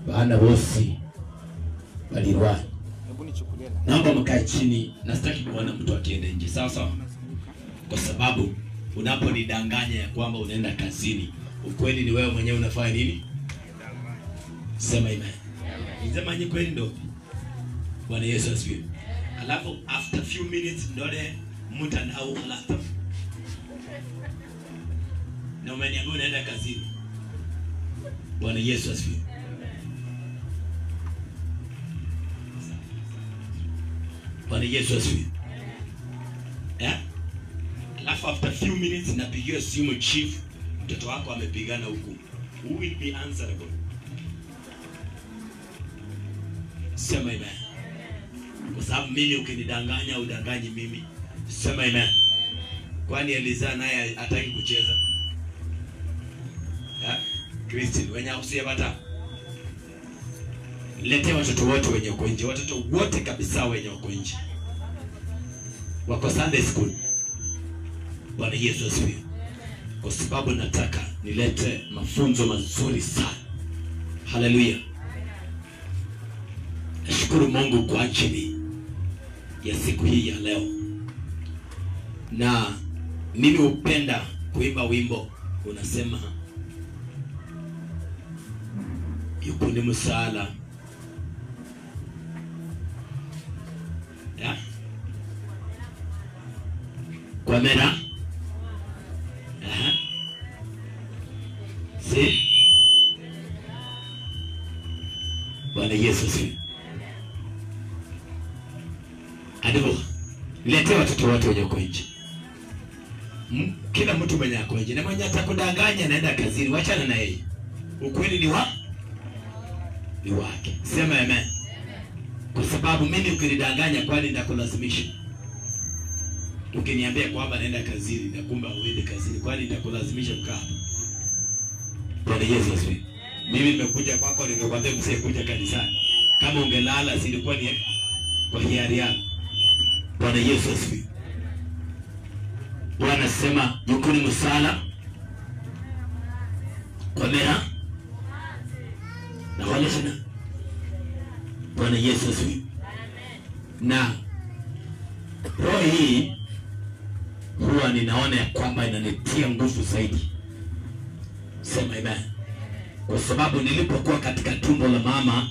Bana bosi balirwa. Naomba mkae chini, na sitaki kuona mtu akienda nje. Sawa sawa? Kwa sababu unaponidanganya ya kwamba unaenda kazini, ukweli ni wewe mwenyewe unafanya nini? Sema amen. Nisema ni kweli ndo. Bwana Yesu asifiwe. Alafu after few minutes ndole mtu anao laptop. Na umeniambia unaenda kazini. Bwana Yesu asifiwe. Bwana Yesu asifiwe. Alafu after few minutes napigiwa simu, chief, mtoto wako amepigana huku. Who will be answerable? Sema amen. Kwa sababu mimi ukinidanganya udanganyi mimi. Sema amen. Kwani Eliza naye hataki kucheza? Christine, wenye usiye bata. Lete watoto wote wenye uko nje, watoto wote kabisa wenye uko nje. Wako Sunday school. Bwana Yesu asifiwe. Kwa sababu nataka nilete mafunzo mazuri sana. Haleluya. Nashukuru Mungu kwa ajili ya siku hii ya leo. Na mimi hupenda kuimba wimbo unasema yukuni musala. Kwa mera. Si? Bwana Yesu si. Adibu. Lete watoto wote wenye uko nje. Kila mtu mwenye ako nje na mwenye atakudanganya anaenda kazini, wachana na yeye. Ukweli ni wake. Sema amen. Kwa sababu mimi ukinidanganya kwani nitakulazimisha. Ukiniambia kwamba naenda kazini na kumbe uende kazini, kwani nitakulazimisha kukaa? Bwana Yesu asifiwe. Mimi nimekuja kwako ningekwambia msikuja kanisani. Kama ungelala silikuwa ni kwa hiari yako. Bwana Yesu asifiwe. Bwana sema yukuni musala. Kwa mera. Na wale sana. Bwana Yesu asifiwe. Na roho hii huwa ninaona ya kwamba inanitia nguvu zaidi. Sema amen. Kwa sababu nilipokuwa katika tumbo la mama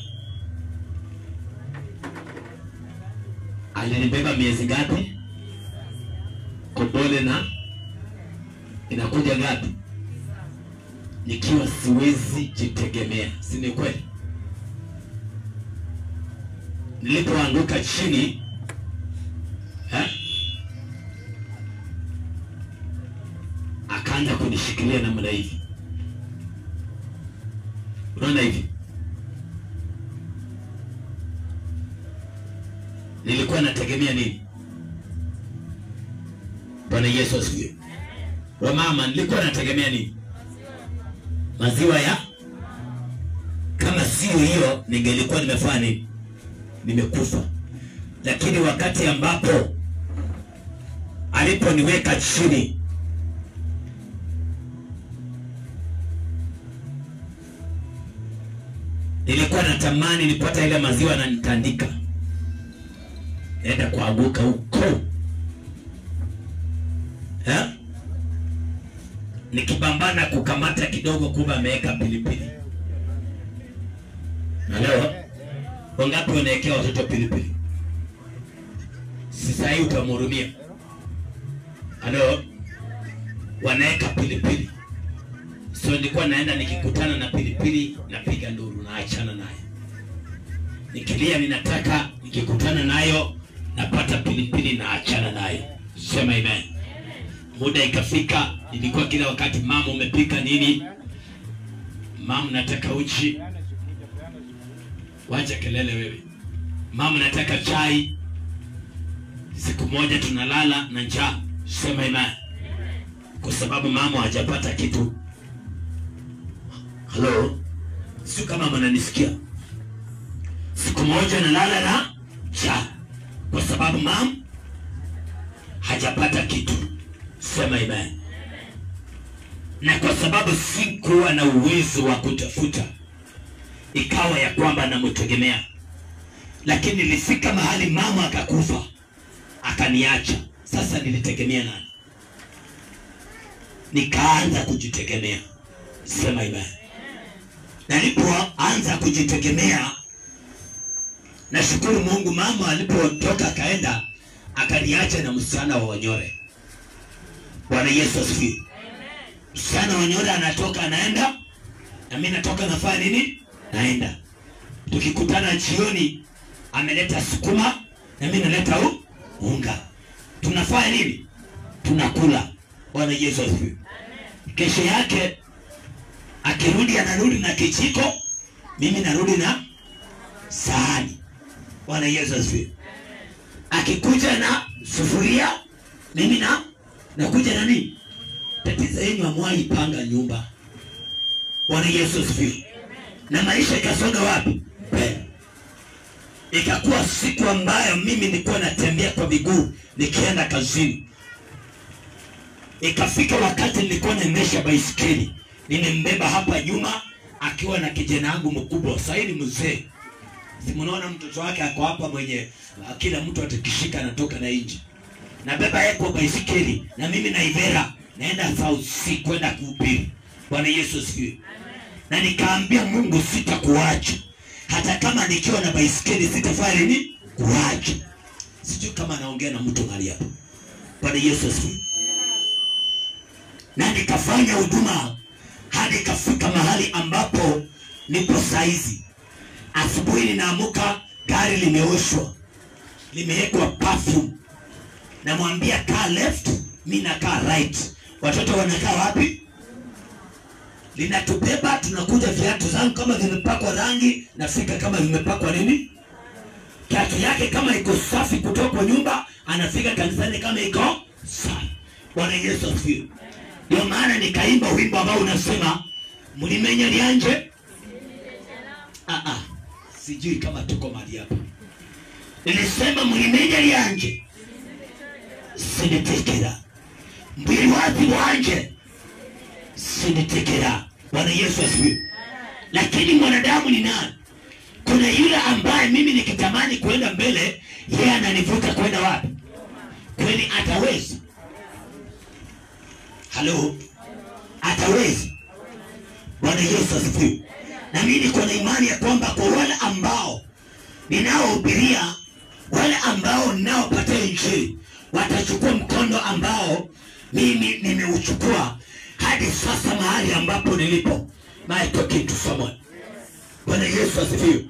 alinibeba miezi ngapi? Kobole na inakuja ngapi? Nikiwa siwezi jitegemea. Si ni kweli? Nilipoanguka chini akaanza kunishikilia namna hivi. Unaona hivi? Nilikuwa nategemea nini? Bwana Yesu asifiwe. Wa mama nilikuwa nategemea nini? Maziwa ya? Kama sio hiyo ningelikuwa nimefanya nini? Nimekufa. Lakini wakati ambapo aliponiweka chini, nilikuwa natamani nipata ile maziwa na nitandika. Naenda kuanguka huko. Nikibambana kukamata kidogo kumbe ameweka pilipili. Na leo wangapi wanaekea watoto pilipili? Sasa hii utamhurumia. Halo? Wanaeka pilipili. So nilikuwa naenda nikikutana na pilipili napiga nduru na achana naye. Nikilia ninataka nikikutana nayo napata pilipili na achana naye. Sema amen. Muda ikafika, ilikuwa kila wakati mama umepika nini? Mama nataka uji. Wacha kelele wewe. Mama nataka chai. Siku moja tunalala na njaa. Sema amen. Kwa sababu mama hajapata kitu. Hello? Sio kama mnanisikia. Siku moja nalala na njaa. Kwa sababu mama hajapata kitu. Sema amen. Na kwa sababu sikuwa na uwezo wa kutafuta, ikawa ya kwamba anamtegemea. Lakini nilifika mahali mama akakufa, akaniacha. Sasa nilitegemea nani? Nikaanza kujitegemea. Sema amen. Na nilipoanza kujitegemea, nashukuru Mungu, mama alipotoka akaenda, akaniacha na msichana wa Wanyore. Bwana Yesu asifiwe. Msichana wa Wanyore anatoka anaenda, na mimi natoka nafanya nini? Naenda. Tukikutana jioni, ameleta sukuma na mimi naleta unga. Tunafanya nini? Tunakula. Bwana Yesu asifiwe. Kesho yake akirudi, anarudi na kijiko, mimi narudi na sahani. Bwana Yesu asifiwe. Akikuja na sufuria, mimi nakuja na nini? Tatizo yenu amwai panga nyumba. Bwana Yesu asifiwe. Na maisha ikasonga wapi? Ikakuwa siku ambayo mimi nilikuwa natembea kwa miguu nikienda kazini. Ikafika wakati nilikuwa naendesha baisikeli, nimembeba hapa nyuma akiwa na kijana wangu mkubwa. Sasa ni mzee. Si mnaona mtoto wake ako hapa mwenye kila mtu atakishika anatoka na nje. Nabeba yeye kwa baisikeli na mimi na Ivera naenda South Sea kwenda kuhubiri. Bwana Yesu asifiwe. Na nikaambia Mungu, sitakuacha. Hata kama nikiwa na baisikeli sitafanya nini? Kuacha. Sijui kama naongea na mtu mahali hapa. Bwana Yesu asifiwe. Na nikafanya huduma hadi kafika mahali ambapo nipo saizi. Asubuhi ninaamuka, gari limeoshwa, limewekwa perfume. Namwambia kaa left, mimi nakaa right. Watoto wanakaa wapi? Linatubeba, tunakuja, viatu zangu kama vimepakwa rangi, nafika kama vimepakwa nini? Kiatu yake kama iko safi kutoka nyumba, anafika kanisani kama iko safi. Bwana Yesu asifiwe. Ndio maana nikaimba wimbo ambao unasema mlimenya lianje. Sijui kama tuko mahali hapa. Nilisema mlimenya lianje, sinitekera. Mbili wapi wanje, sinitekera. Bwana Yesu asifiwe. Lakini mwanadamu ni nani? Kuna yule ambaye mimi nikitamani kwenda mbele, yeye ananivuta kwenda wapi? Kweli ataweza? Halo? Ataweza? Bwana Yesu asifiwe. Na mimi niko na imani ya kwamba kwa wale ambao ninaohubiria, wale ambao ninaopata injili, watachukua mkondo ambao mimi nimeuchukua hadi sasa mahali ambapo nilipo. My talking to someone. Bwana Yesu asifiwe.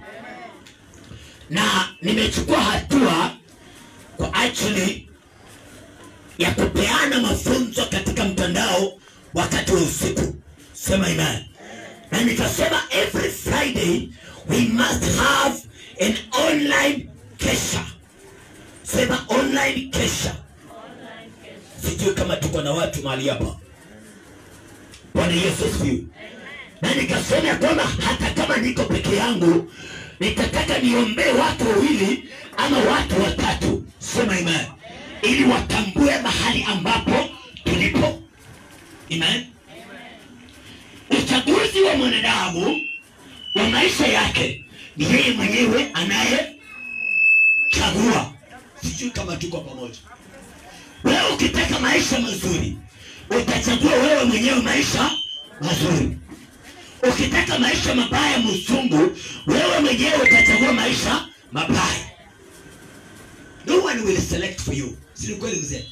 Na nimechukua hatua kwa ajili ya kupeana mafunzo katika mtandao wakati wa usiku. Sema amen. Na nitasema every Friday we must have an online kesha. Sema online kesha. Sijui kama tuko na watu mahali hapa. Bwana Yesu asifiwe. Na nikasema kwamba hata kama niko peke yangu, nitataka niombee watu wawili ama watu watatu. Sema amen. Ili watambue mahali ambapo tulipo. Amen. Uchaguzi wa mwanadamu wa maisha yake ni yeye mwenyewe anayechagua. Sijui kama tuko pamoja. Wewe ukitaka maisha mazuri, utachagua wewe mwenyewe maisha mazuri. Ukitaka maisha mabaya mzungu, wewe mwenyewe utachagua maisha mabaya. No one will select for you. Si kweli mzee?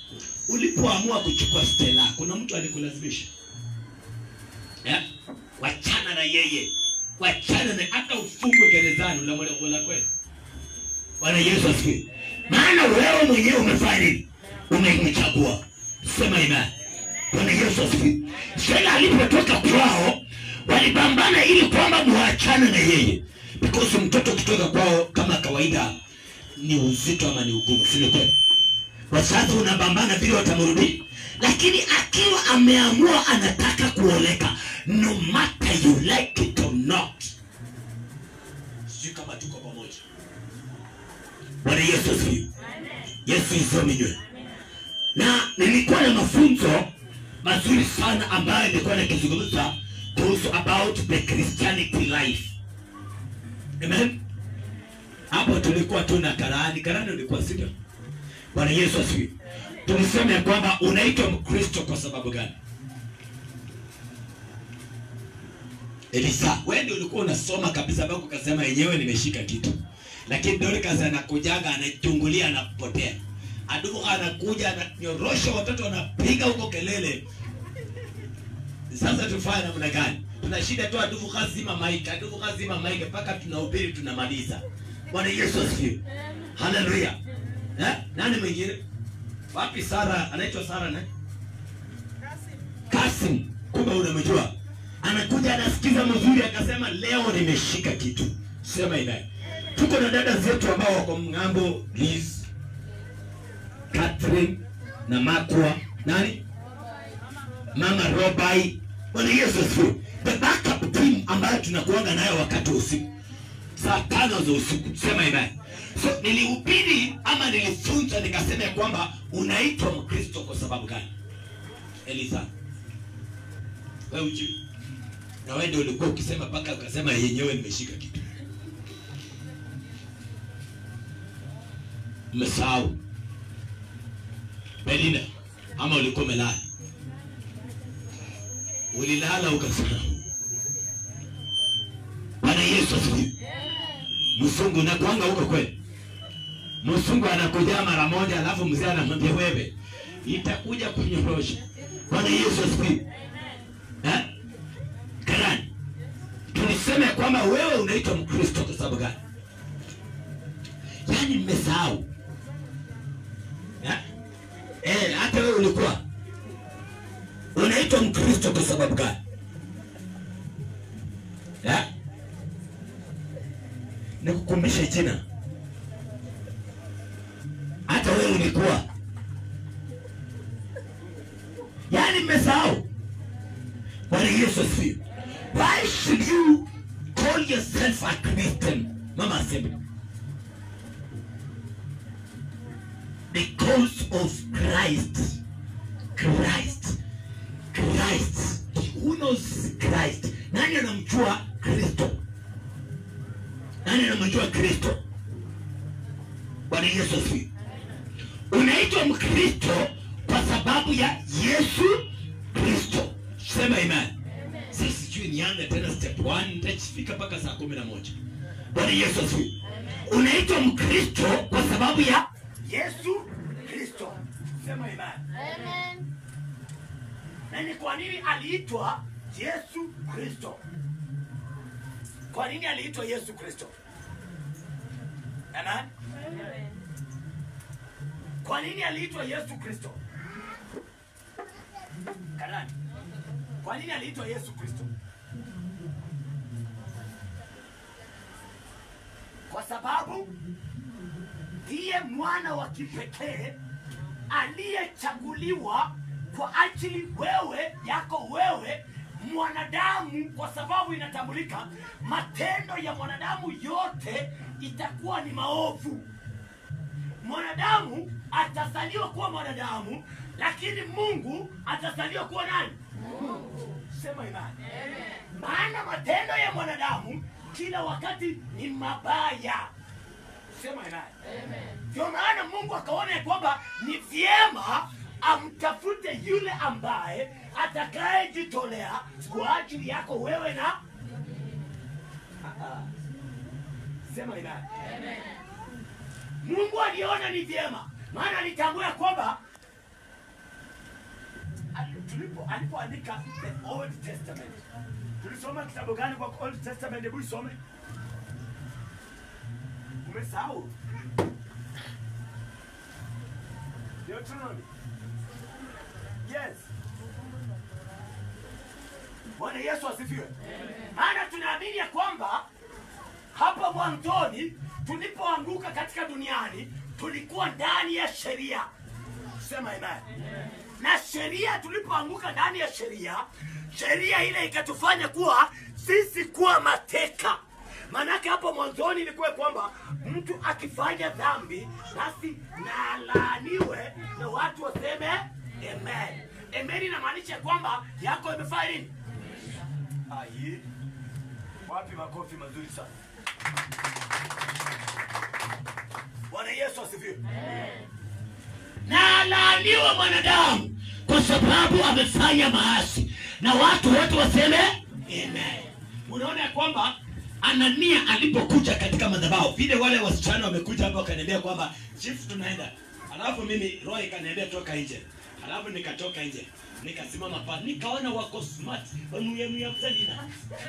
Ulipoamua kuchukua Stella, kuna mtu alikulazimisha? Wachana na yeye. Wachana na hata ufungwe gerezani unamwona kweli. Bwana Yesu asifiwe. Maana wewe mwenyewe umefanya nini? Umechagua. Sema amen. Bwana Yesu asifiwe. Stella alipotoka kwao, walipambana ili kwamba muachane na yeye. Because mtoto kutoka kwao kama kawaida ni uzito ama ni ugumu, si kweli? Wazazi unapambana vile watamrudi, lakini akiwa ameamua anataka kuoleka, no matter you like it or not. Sijui kama tuko pamoja. Bwana Yesu asifiwe. Yesu isominywe. Na nilikuwa na mafunzo mazuri sana ambayo nilikuwa nikizungumza kuhusu about the Christianity life. Amen. Hapo tulikuwa tuna karani ulikuwa sio? Bwana Yesu asifiwe. Tulisema ya kwamba unaitwa Mkristo kwa sababu gani? Elisa, wewe ndio ulikuwa unasoma kabisa bako ukasema yenyewe nimeshika kitu. Lakini Dorcas anakujaga anachungulia anapotea. Adumu anakuja ananyorosha watoto wanapiga huko kelele. Sasa tufanye namna gani? Tuna shida tu adumu kazima maika mpaka tunahubiri tunamaliza. Bwana Yesu asifiwe. Haleluya. Nani mwingine? Wapi Sara? Anaitwa Sara nani? Kasim. Kumbe unamjua. Anakuja anasikiza mzuri akasema leo nimeshika kitu. Sema hivi. Tuko na dada zetu ambao wako mngambo, Liz, Catherine na Makwa. Nani? Mama Robai. Bwana Yesu asifiwe. The backup team ambayo tunakuanga nayo wakati wa usiku. Saa 5 za usiku. Sema hivi. So nilihubiri ama nilifunza nikasema kwamba unaitwa Mkristo kwa sababu gani? Elisa. Wewe uji. Na wewe ndio ulikuwa ukisema paka ukasema yenyewe nimeshika kitu. Umesahau. Belina, ama ulikuwa umelala? Ulilala ukasahau. Bwana Yesu asifiwe. Msungu na kuanga huko kweli. Msungu anakuja mara moja alafu mzee anamwambia wewe itakuja kunyorosha. Bwana Yesu asifiwe. Karani. Tulisema kwamba wewe unaitwa Mkristo kwa sababu gani? Yaani mmesahau. Hata wewe ulikuwa unaitwa Mkristo kwa sababu gani? Nikukumbushe jina. Hata wewe ulikuwa. Yaani mmesahau. Bwana Yesu asifiwe. Why should you call yourself a Christian? Mama asema. Because of Christ. Who knows Christ? Nani anamjua Kristo? Nani anamjua Kristo? Bwana Yesu asifiwe. Unaitwa Mkristo kwa sababu ya Yesu Kristo. Sema amen. Sisi sijui nianze tena step 1 nitafika mpaka saa 11. Bwana Yesu asifiwe. Unaitwa Mkristo kwa sababu ya Yesu Kristo. Sema amen. Amen. Na ni kwa nini aliitwa Yesu Kristo? Kwa nini aliitwa Yesu Kristo? Amen. Amen. Kwa nini aliitwa Yesu Kristo? Karani. Kwa nini aliitwa Yesu Kristo? Kwa sababu ndiye mwana wa kipekee aliyechaguliwa kwa ajili wewe mwanadamu, kwa sababu inatambulika matendo ya mwanadamu yote itakuwa ni maovu. Mwanadamu atazaliwa kuwa mwanadamu, lakini Mungu atazaliwa kuwa nani? Mungu. Sema imani. Amen. Maana matendo ya mwanadamu kila wakati ni mabaya. Sema imani. Amen. Ndio maana Mungu akaona kwamba ni vyema amtafute yule ambaye atakayejitolea kwa ajili yako wewe na sema imani. Amen. Mungu aliona ni vyema, maana alitambua kwamba alipoandika the Old Testament. Tulisoma kitabu gani kwa Old Testament? Hebu isome. Umesahau? Deuteronomy. Yes. Bwana Yesu asifiwe. Maana tunaamini ya kwamba hapa mwanzoni tulipoanguka katika duniani tulikuwa ndani ya sheria. Sema amen. Na sheria, tulipoanguka ndani ya sheria ile ikatufanya kuwa sisi kuwa mateka. Manake hapo mwanzoni ilikuwa kwamba mtu akifanya dhambi basi na laaniwe na watu waseme amen. Amen inamaanisha kwamba yako imefanya nini? Wapi makofi mazuri sana. Bwana Yesu asifiwe. Na laaniwa mwanadamu kwa sababu amefanya maasi. Na watu wote waseme amen. Unaona kwamba Anania alipokuja katika madhabahu, vile wale wasichana wamekuja hapa wakaniambia kwamba chief tunaenda. Alafu mimi roho ikaniambia toka nje. Alafu nikatoka nje. Nikasimama pale, nikaona wako smart, wanuyemuyamsalina.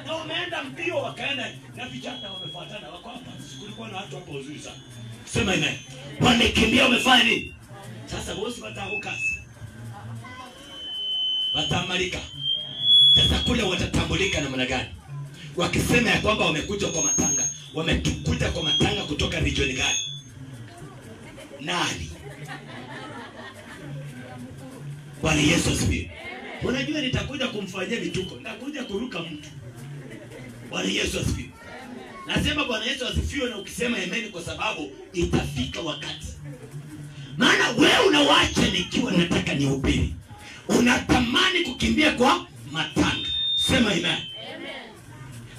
Na wameenda mbio, wakaenda na vijana wamefuatana, wako hapa. Kulikuwa na watu hapo wazuri sana. Sema amen. Wamekimbia wamefanya nini? Sasa wote watahuka. Watamalika. Sasa kule watatambulika namna gani? Wakisema ya kwamba wamekuja kwa matanga. Wamekuja kwa matanga kutoka region gani? Nani? Bwana Yesu asifiwe. Unajua nitakuja kumfanyia vituko, nitakuja kuruka mtu. Bwana Yesu asifiwe. Nasema Bwana Yesu asifiwe na ukisema amen kwa sababu itafika wakati. Maana wewe unawacha nikiwa nataka nihubiri. Unatamani kukimbia kwa matanga. Sema amen. Amen.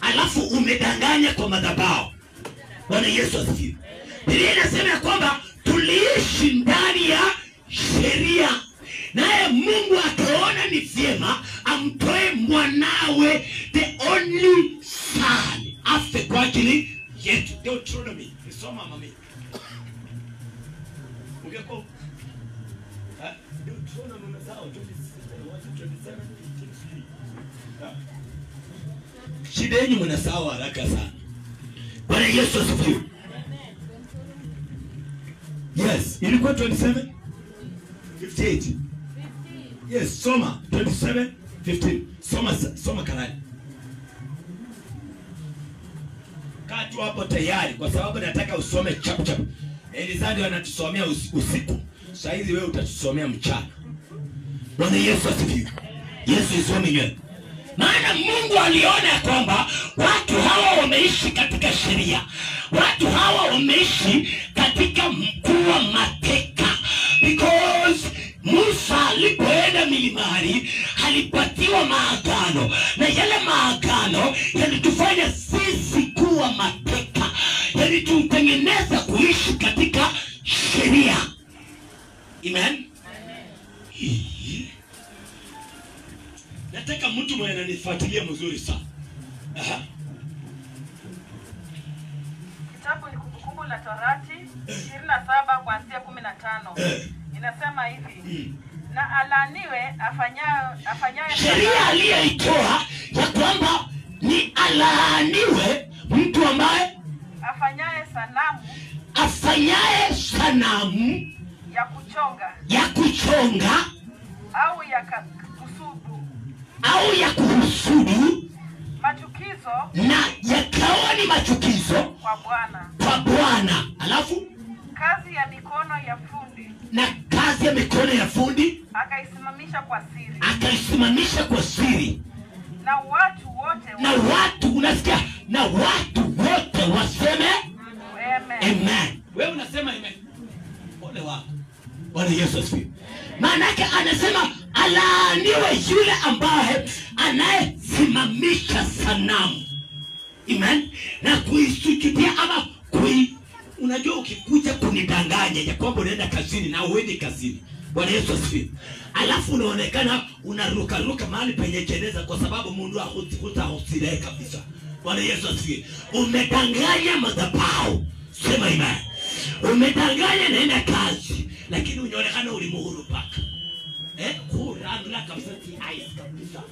Alafu umedanganya kwa madhabahu. Bwana Yesu asifiwe. Biblia inasema kwamba tuliishi ndani ya sheria. Naye Mungu akaona ni vyema amtoe mwanawe the only son afe kwa ajili yetu. Deuteronomy. Nisoma mami. Ungeko. Deuteronomy unasahau 27. Shida yenu mnasahau haraka sana. Bwana Yesu asifiwe. Yes, ilikuwa 27 58. Yes, soma 27:15. Soma Karani. Katu hapo tayari kwa sababu nataka usome chap. Elizadi anatusomea usiku. Sasa hizi wewe utatusomea mchana. Bwana Yesu asifiwe. Yesu isome yeye. Maana Mungu aliona kwamba watu hawa wameishi katika sheria. Watu hawa wameishi katika mkuu wa mateka. Because Musa alipoenda milimani alipatiwa maagano, na yale maagano yalitufanya sisi kuwa mateka, yalitutengeneza kuishi katika sheria. Amen. Nataka mtu mwenye ananifuatilia mzuri sana. Kitabu ni Kumbukumbu la Torati 27 kuanzia 15. Inasema hivi. Na alaniwe afanyaye sheria aliyoitoa ya kwamba ni alaaniwe mtu ambaye afanyaye sanamu ya kuchonga au ya kuhusudu na yakawa ni machukizo kwa Bwana. Alafu kazi ya mikono ya fundi, na kazi ya mikono ya fundi akaisimamisha kwa siri. Na watu wote unasikia, na watu wote waseme amen. Amen. Wewe unasema amen. Ole wako. Bwana Yesu asifiwe. Maana yake anasema alaaniwe yule ambaye anayesimamisha sanamu. Amen. Na kuisujudia ama unajua ukikuja kunidanganya ya kwamba unaenda kazini na uendi kazini. Bwana Yesu asifiwe. Alafu unaonekana unaruka mahali penye jeneza kwa sababu Mungu hutahusiria kabisa. Bwana Yesu asifiwe. Umedanganya madhabahu. Sema amen. Umedanganya naenda kazi lakini unaonekana ulimuhuru paka. Kurandula kabisa ice kabisa.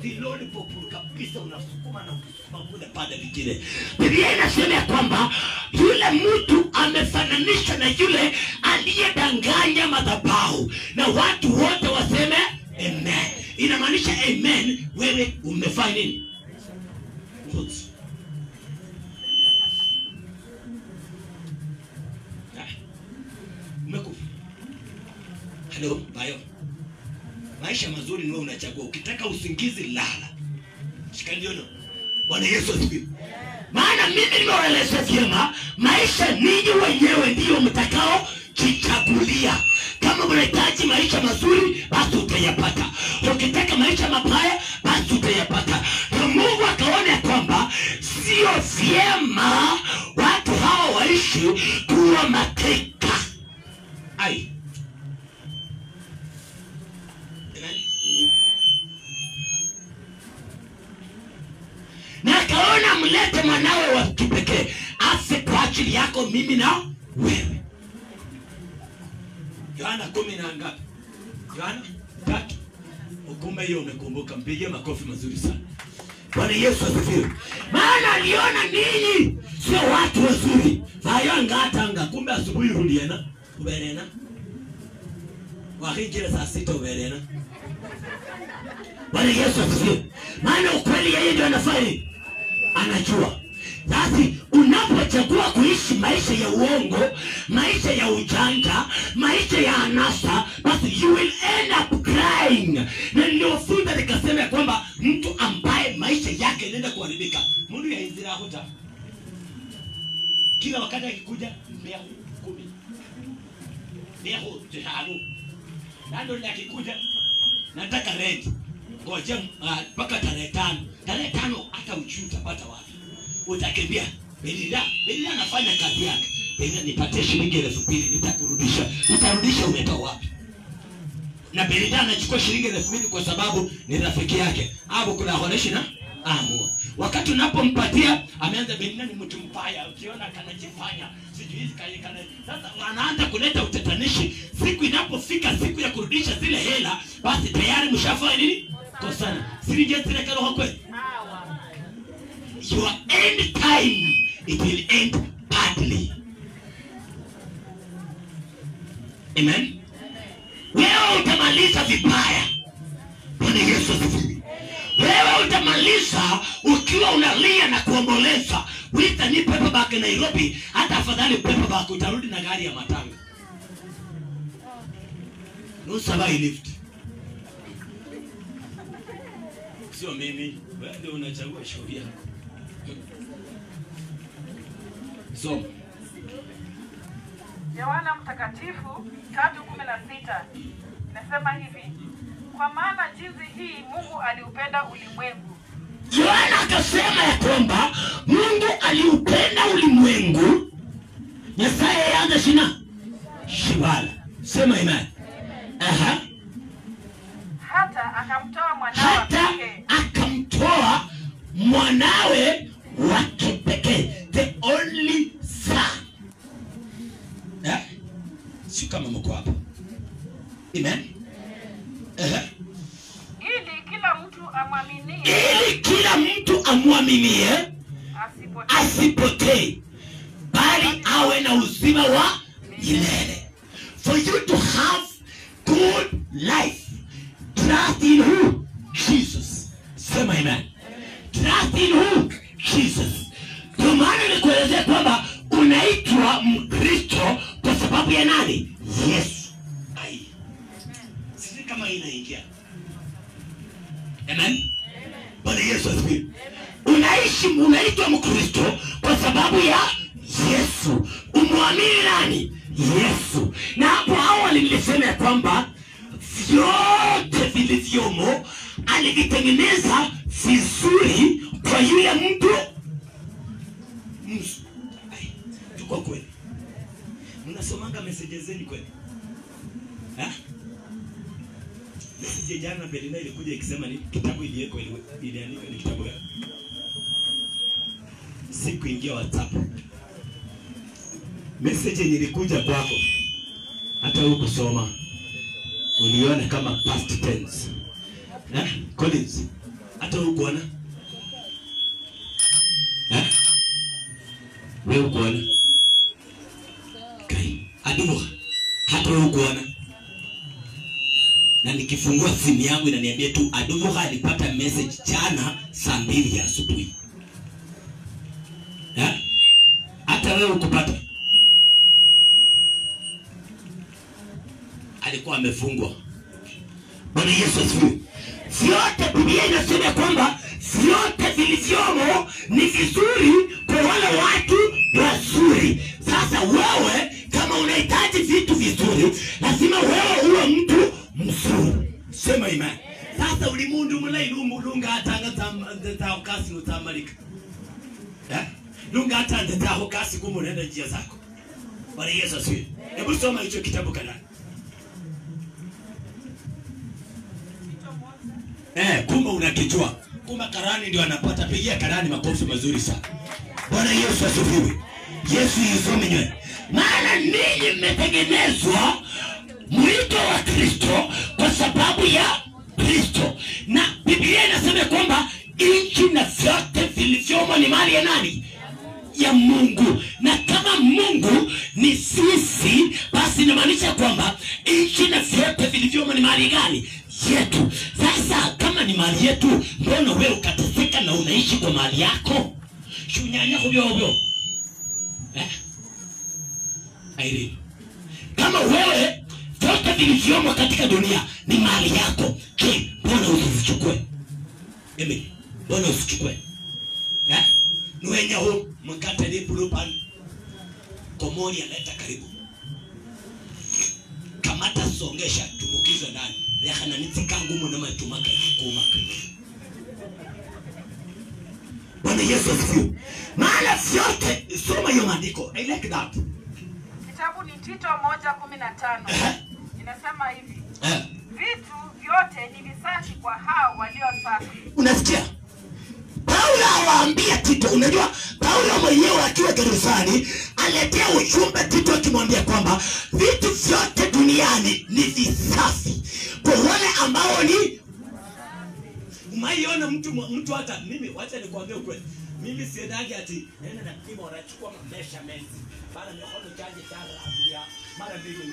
Viloni populu kabisa unasukuma na ukisukuma kule pande vingine. Biblia inasema kwamba yule mtu amefananishwa na yule aliyedanganya madhabahu, na watu wote waseme amen. Inamaanisha amen, wewe umefanya nini? Good. Umekufa. Hello, bayo. Maisha mazuri ni wewe unachagua. Ukitaka usingizi lala. Shikaniono. Bwana Yesu asifiwe. Maana mimi nimewaeleza vyema, maisha ninyi wenyewe ndio mtakao jichagulia. Kama unahitaji maisha mazuri, basi utayapata. Ukitaka maisha mabaya, basi utayapata. Na Mungu akaona kwamba sio vyema watu hao waishi kuwa mateka. Ai. Na kaona mlete mwanawe wa kipekee afe kwa ajili yako mimi na wewe. Yohana 10 na ngapi? Yohana 3. Ukumbe hiyo umekumbuka, mpige makofi mazuri sana. Bwana Yesu asifiwe. Maana aliona ninyi sio watu wazuri. Vayo ngatanga kumbe asubuhi rudiena. Uberena. Wakijira saa 6 uberena. Bwana Yesu asifiwe. Maana ukweli yeye ndio anafanya. Anajua. Basi unapochagua kuishi maisha ya uongo, maisha ya ujanja, maisha ya anasa, basi you will end up crying. Na niliofunza nikasema kwamba mtu ambaye maisha yake inaenda kuharibika, Mungu ya Israeli huta. Kila wakati akikuja mbea 10. Mbea 5. Ndio ndio akikuja nataka rent. Ngoja mpaka tarehe 5. Tarehe 5 hata uchu utapata wapi? Utakimbia. Belila anafanya kazi yake. Belila nipatie shilingi 2,000 nitakurudisha. Utarudisha umetoa wapi? Na Belila anachukua shilingi 2,000 kwa sababu ni rafiki yake. Hapo kuna honeshi na amua. Wakati unapompatia ameanza Belila ni mtu mbaya. Ukiona kanajifanya sijui hizi kana. Sasa anaanza kuleta utetanishi. Siku inapofika siku ya kurudisha zile hela, basi tayari mshafanya nini? Kosana. Sirije zile roho kweli. Your end time, it will end badly. Amen. Wewe utamaliza vibaya. Bwana Yesu asifiwe. Wewe utamaliza ukiwa unalia na kuomboleza. Wita ni paperback Nairobi, hata afadhali paperback utarudi na gari ya matanga. Nusabai lift. Sio mimi, wewe ndio unachagua shauri yako. So Yohana Mtakatifu 3:16 nasema hivi, kwa maana jinsi hii Mungu aliupenda ulimwengu. Yohana akasema ya kwamba Mungu aliupenda ulimwengu. Nyasaye yanza shina shibala. Sema amen. Aha. Hata akamtoa mwanawe wa kipekee. The only son. Si kama mko hapa. Amen. Ili kila mtu amwaminie asipotee bali awe na uzima wa milele. For you to have good life, trust in who? Jesus. Sema amen. Trust in who? Jesus. Kwa maana nikuelezea kwamba unaitwa Mkristo kwa sababu ya nani? Yesu. Ai. Sisi kama inaingia. Amen. Bwana Yesu asifiwe. Unaitwa Mkristo kwa sababu ya Yesu. Umwamini nani? Yesu. Na hapo awali nilisema kwamba vyote vilivyomo alivitengeneza vizuri kwa yule mtu. Tuko kweli? Mnasomanga messages zenu kweli? Message jana Belina ilikuja ikisema ni kitabu iliwekwa iliandikwa ni kitabu gani? Siku ingia WhatsApp. Message ilikuja kwako. Hata huko kusoma uliona kama past tense. Collins. Hata huko ona. Wewe uko ona. Kai. Adumu. Hata huko ona. Na nikifungua simu yangu inaniambia tu Adumu alipata message jana saa 2 asubuhi. Hata wewe ukupata. Alikuwa amefungwa. Bwana Yesu asifiwe. Vyote Biblia inasema kwamba vyote vilivyomo ni vizuri kwa wale watu wazuri. Sasa wewe kama unahitaji vitu vizuri, lazima wewe uwe mtu mzuri. Sema imani. Sasa ulimundu mula ilumulunga atanga za ukasi utamalika. lunga hata ndetao kasi kumu unaenda njia zako. Bwana Yesu asifiwe. Hebu soma hicho kitabu Karani. Kumbe unakijua. Kumbe Karani ndio anapata. Pigia Karani makofi mazuri sana. Bwana Yesu asifiwe. Yesu yusome. Maana ninyi mmetengenezwa mwito wa Kristo kwa sababu ya Kristo. Na Biblia inasema kwamba nchi na vyote vilivyomo ni mali ya nani? Ya Mungu. Na kama Mungu ni sisi, basi inamaanisha kwamba nchi na vyote vilivyomo ni mali gani? Yetu. Sasa kama ni mali yetu, mbona wewe ukateseka na unaishi kwa mali yako? Shunyanya hubyo. Airi. Kama wewe vyote vilivyomo katika dunia ni mali yako, je, mbona usichukue? Mbona usichukue? Nuenya huu mkate ni pulupan. Komoni aleta karibu. Kamata songesha tumbukiza ndani. Rehana nitika ngumu na matumaka kumaka. Bwana Yesu asifiwe. Maana vyote, soma hiyo maandiko. I like that. Kitabu ni Tito 1:15. Inasema hivi. Vitu vyote ni visafi kwa hao walio safi. Unasikia? Paulo anawaambia Tito, unajua Paulo mwenyewe akiwa gerezani aletea ujumbe Tito akimwambia kwamba vitu vyote duniani ni visafi kwa wale ambao ni umaiona mtu hata mimi wacha nikwambie ukweli. Mimi siendagi ati nenda na kipimo unachukua measurements. Bana mikono chaje chara abia. Mara ndivyo ni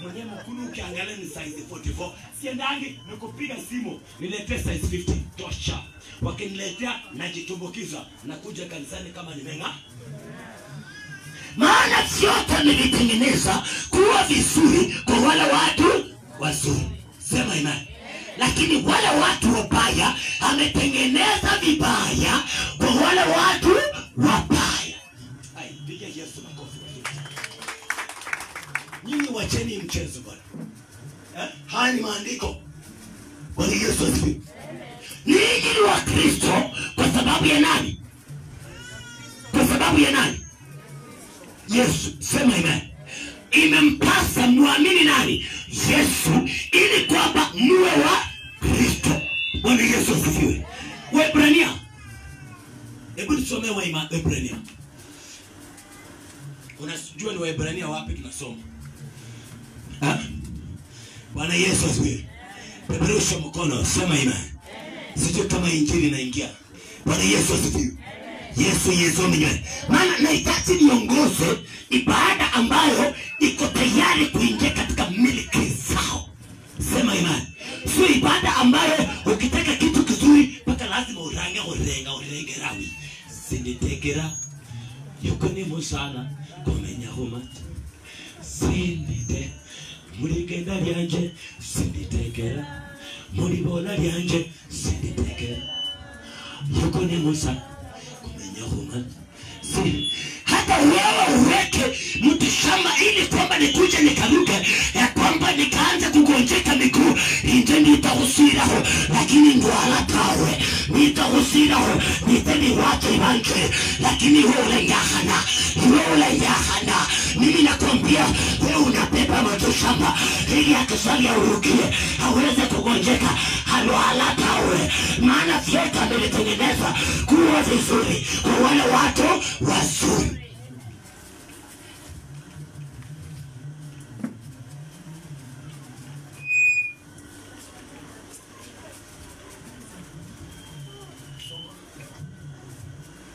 mwenye mkulu ukiangalia ni size 44. Siendagi nikupiga simu niletee size 50 tosha. Wakiniletea najitumbukiza na kuja kanisani kama nimenga. Maana vyote nilitengeneza kuwa vizuri kwa wale watu wazuri. Sema imani. Lakini wale watu wabaya ametengeneza vibaya kwa wale watu wabaya. Ai, piga Yesu makofi. Nyinyi wacheni mchezo bwana. Haya ni maandiko. Bwana Yesu asifiwe. Ninyi ni wa Kristo kwa sababu ya nani? Kwa sababu ya nani? Yesu. Sema amen. Imempasa muamini nani? Yesu, ili kwamba muwe wa Kristo. Bwana Yesu asifiwe. Waebrania. Hebu tusome Waebrania. Unajua ni Waebrania wapi tunasoma? Bwana Yesu asifiwe. Peperusha mkono, sema amen. Sijui kama injili inaingia. Bwana Yesu asifiwe. Yesu yezome. Maana nahitaji niongoze ibada ambayo iko tayari kuingia katika miliki zao. Sema imani. Sio ibada ambayo ukitaka kitu kizuri mpaka lazima urenge rawi. Sinitekera. Yuko ni musana kumenya homa. Sinite. Murigenda lyanje sinitekera. Muribola lyanje sinitekera. Yuko ni musana hata wewe uweke mtu shamba ili kwamba nikuje nikaruke ya kwamba nikaanza kugonjeka miguu nje nitahusiraho lakini ndo alatawe nitahusiraho niteni watu ibanje lakini wewe yahana mimi nakwambia wewe unabeba mtu shamba ili akisali urukie haweze kugonjeka halo alatawe maana vyote amelitengeneza kuwa vizuri kwa wale watu wazuri.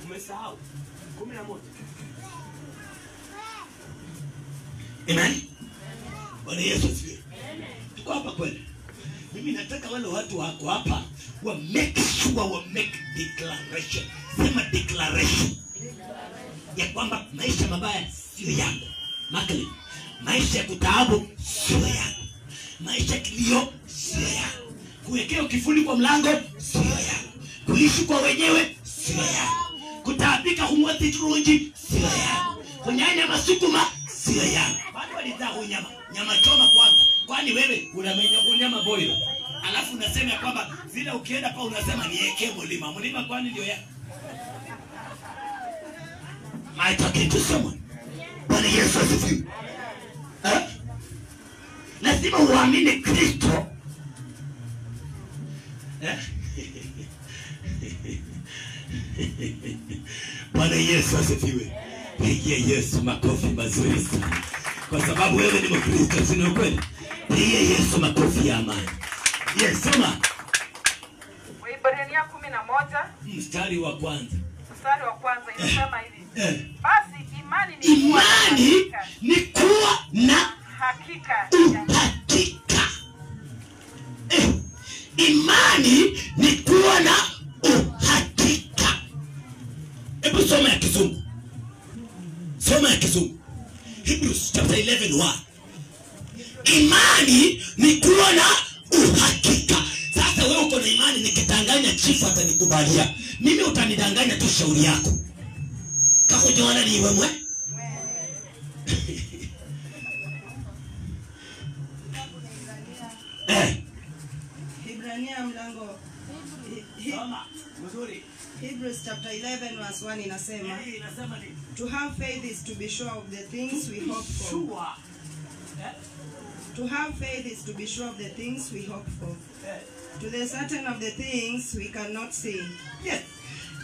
Umesahau 11. Amen. Bwana Yesu asifiwe. Tuko hapa kweli. Mimi nataka wale watu wako hapa wa make sure wa make declaration. Sema declaration. Ya kwamba maisha mabaya sio yangu. Makali. Maisha ya kutaabu sio yangu. Maisha ya kilio sio yangu. Kuwekea kifuli kwa mlango sio yangu. Kuishi kwa wenyewe sio yangu. Kutaabika humwati turunji sio yangu. Kunyanya masukuma sio yangu. Bado walizaa nyama choma kwanza. Kwani wewe unamenya kunyama boilo. Alafu unasema kwamba zile ukienda pa unasema niweke mlima. Mlima kwani ndio ya? I talking to someone? Bwana Yesu asifiwe. Lazima uamini Kristo. Bwana Yesu asifiwe. Pigie Yesu makofi mazuri sana. Kwa sababu wewe ni Mkristo, si ni kweli? Pigie Yesu makofi ya amani. Yes, soma. Waebrania 11 mstari wa kwanza. Mstari wa kwanza inasema hivi. Basi imani ni kuwa na hakika. Imani ni kuwa na uhakika. Hebu soma ya Kizungu. Soma ya Kizungu. Hebrews chapter 11:1. Imani ni kuwa na uhakika. Sasa wewe uko na imani, nikitanganya chifu atanikubalia. Mimi utanidanganya tu shauri yako. Kakujoana ni wewe. Ibrania mlango Hebrews chapter 11 verse 1 inasema, to have faith is to be sure of the things we hope for. To have faith is to be sure of the things we hope for. To the certain of the things we cannot see. Yes.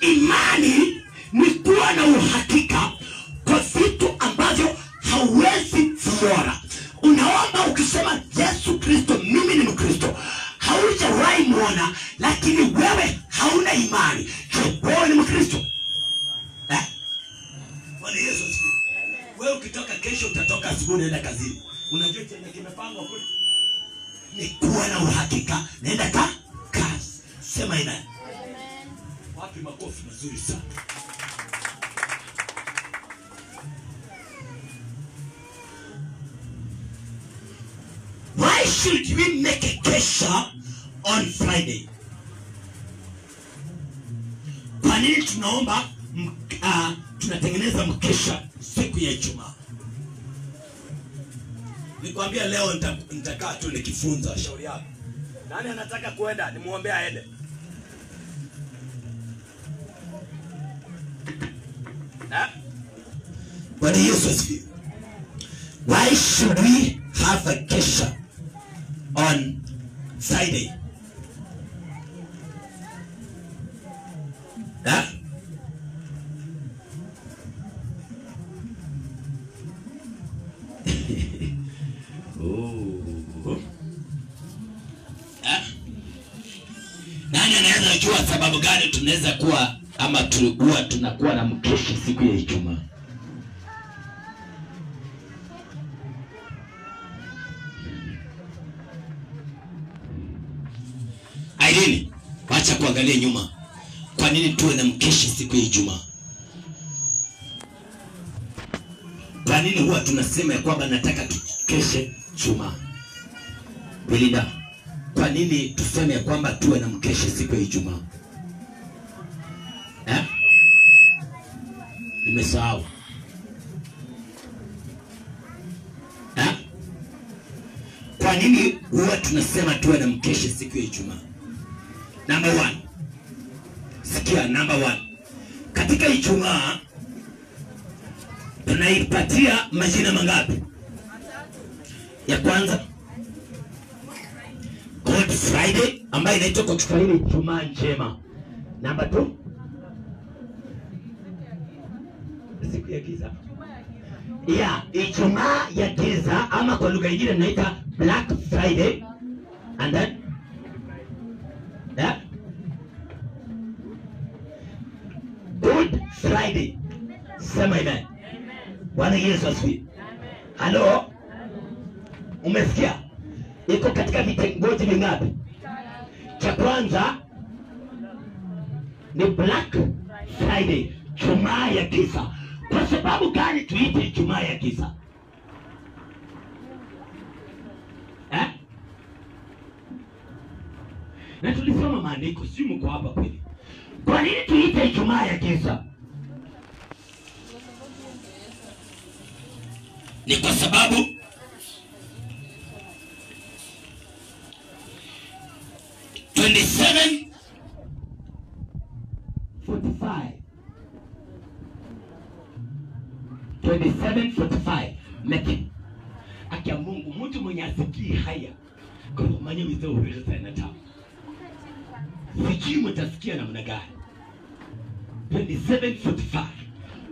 Imani ni kuwa na uhakika kwa vitu ambavyo hauwezi kuona. Unaomba ukisema Yesu Kristo, mimi ni Mkristo. Haujawahi muona, lakini wewe hauna imani. Wewe ni Mkristo. Bwana Yesu asifiwe. Wewe ukitoka kesho utatoka asubuhi unaenda kazini. Unajua chenye kimepangwa kule. Ni kuwa na uhakika, naenda kazi. Sema amen. Wapi makofi mazuri sana. Why should we make a kesha on Friday? Kwa nini tunaomba tunatengeneza mkesha siku ya Ijumaa? Nikwambia leo nitakaa tu nikifunza shauri yako. Nani anataka kuenda? Nimuombe aende. Bwana Yesu asifiwe. Why should we have a kesha on Friday? Nani anaweza jua sababu gani tunaweza kuwa ama tunakuwa na mkesha siku ya Ijumaa? Aidini, wacha kuangalia nyuma. Kwa nini tuwe na mkesha siku ya Ijumaa? Kwa nini huwa tunasema ya kwamba nataka tukeshe Ijumaa? Belinda, kwa nini tuseme ya kwamba tuwe na mkesha siku ya Ijumaa? Nimesahau. Kwa nini huwa tunasema tuwe na mkesha siku ya Ijumaa? Number 1. Sikia, number 1. Katika Ijumaa tunaipatia majina mangapi? Ya kwanza Good Friday, ambayo inaitwa kwa Kiswahili Ijumaa njema. Number 2, siku ya giza. Ijumaa ya giza, ama kwa lugha nyingine tunaita Black Friday. And then Good Friday. Sema amen. Bwana Yesu asifiwe. Halo? Umesikia? Iko katika vitengoji vingapi? Cha kwanza ni Black Friday, Ijumaa ya giza. Kwa sababu gani tuite Ijumaa ya giza? Na tulisoma maandiko, si mko hapa kweli? Kwa nini tuite Ijumaa ya giza? Ni kwa sababu 27:45 Matthew. Akia Mungu mtu mwenye asikii haya kwa mwenye wizo urejesha sana tamu. Sijui mtasikia namna gani. 27:45.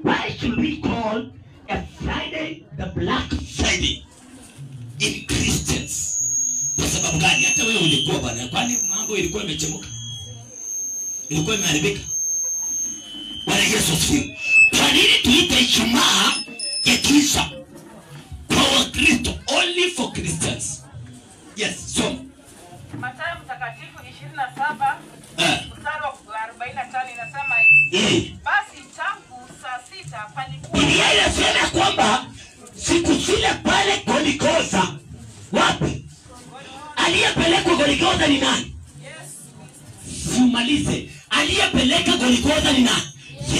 Why should we call a Friday the Black Friday in Christians? Kwa sababu gani? Hata wewe ulikuwa bwana, kwani mambo ilikuwa imechemuka? Ilikuwa imeharibika? Bwana Yesu asifiwe. Kwa nini tuite Ijumaa ya giza kwa Wakristo? Only for Christians. Yes, so Mathayo mtakatifu 27 mstari wa 45 inasema hivi. Basi tangu saa 6 palikuwa Biblia inasema kwamba siku zile pale Golgotha, wapi? Aliyepelekwa Golgotha ni nani? Fumalize. Aliyepeleka Golgotha ni nani?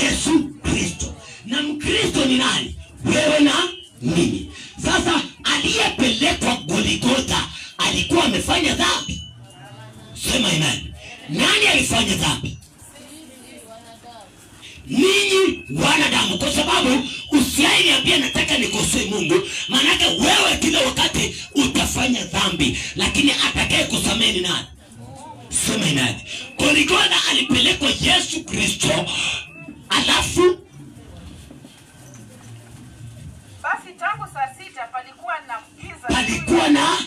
Yesu Kristo. Na Mkristo ni nani? Wewe na mimi. Sasa aliyepelekwa Golgotha alikuwa amefanya dhambi? Sema amen. Nani alifanya dhambi? Ninyi wanadamu. Kwa sababu usianiambia nataka nikosee Mungu, maana wewe kila wakati utafanya dhambi, lakini atakaye kusamehe ni nani? Sema amen. Golgotha alipelekwa Yesu Kristo, alafu basi tangu saa 6 palikuwa na giza. Palikuwa na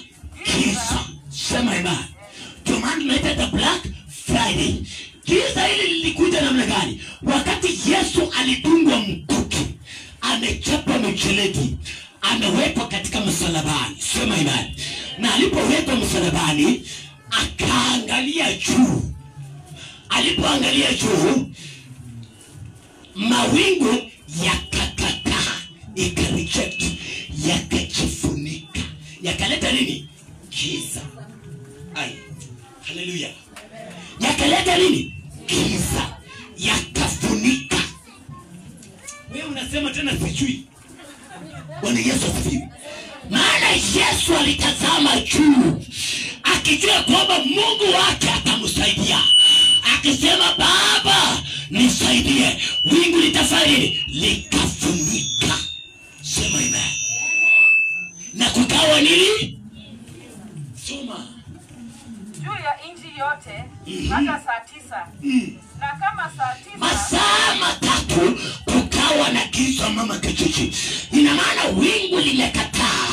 giza. Sema amen. Ndio maana tunaita the Black Friday. Giza hili lilikuja namna gani? Wakati Yesu alidungwa mkuki, amechapwa micheledi, amewekwa katika msalabani. Sema amen. Na alipowekwa msalabani, akaangalia juu. Alipoangalia juu, mawingu yakakataa, ikareject, yakajifunika, yakaleta nini? Giza. Ai, haleluya. Yakaleta nini? Giza, yakafunika. Wewe unasema tena sijui. Bwana Yesu asifiwe. Maana Yesu alitazama juu, akijua kwamba Mungu wake atamsaidia. Akisema Baba nisaidie, wingu litafanya nini? Likafunika. Sema amen. Na kukawa nini? Soma. Juu ya nchi yote hata saa 9. Na kama saa 9 masaa matatu kukawa na giza mama kijiji. Ina maana wingu limekataa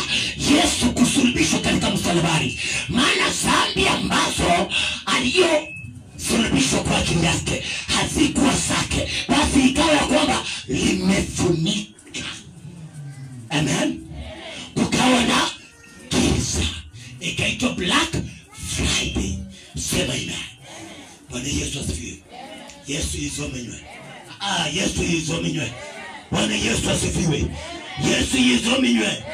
Yesu kusulubishwa katika msalabani. Maana dhambi ambazo aliyosulubishwa kwa ajili yake hazikuwa zake, basi ikawa kwamba limefunika. Amen. Kukawa na giza, ikaitwa Black Friday. Sema amen. Bwana Yesu asifiwe. Yesu izomenywe. Yesu izomenywe. Bwana Yesu asifiwe. Yesu izomenywe.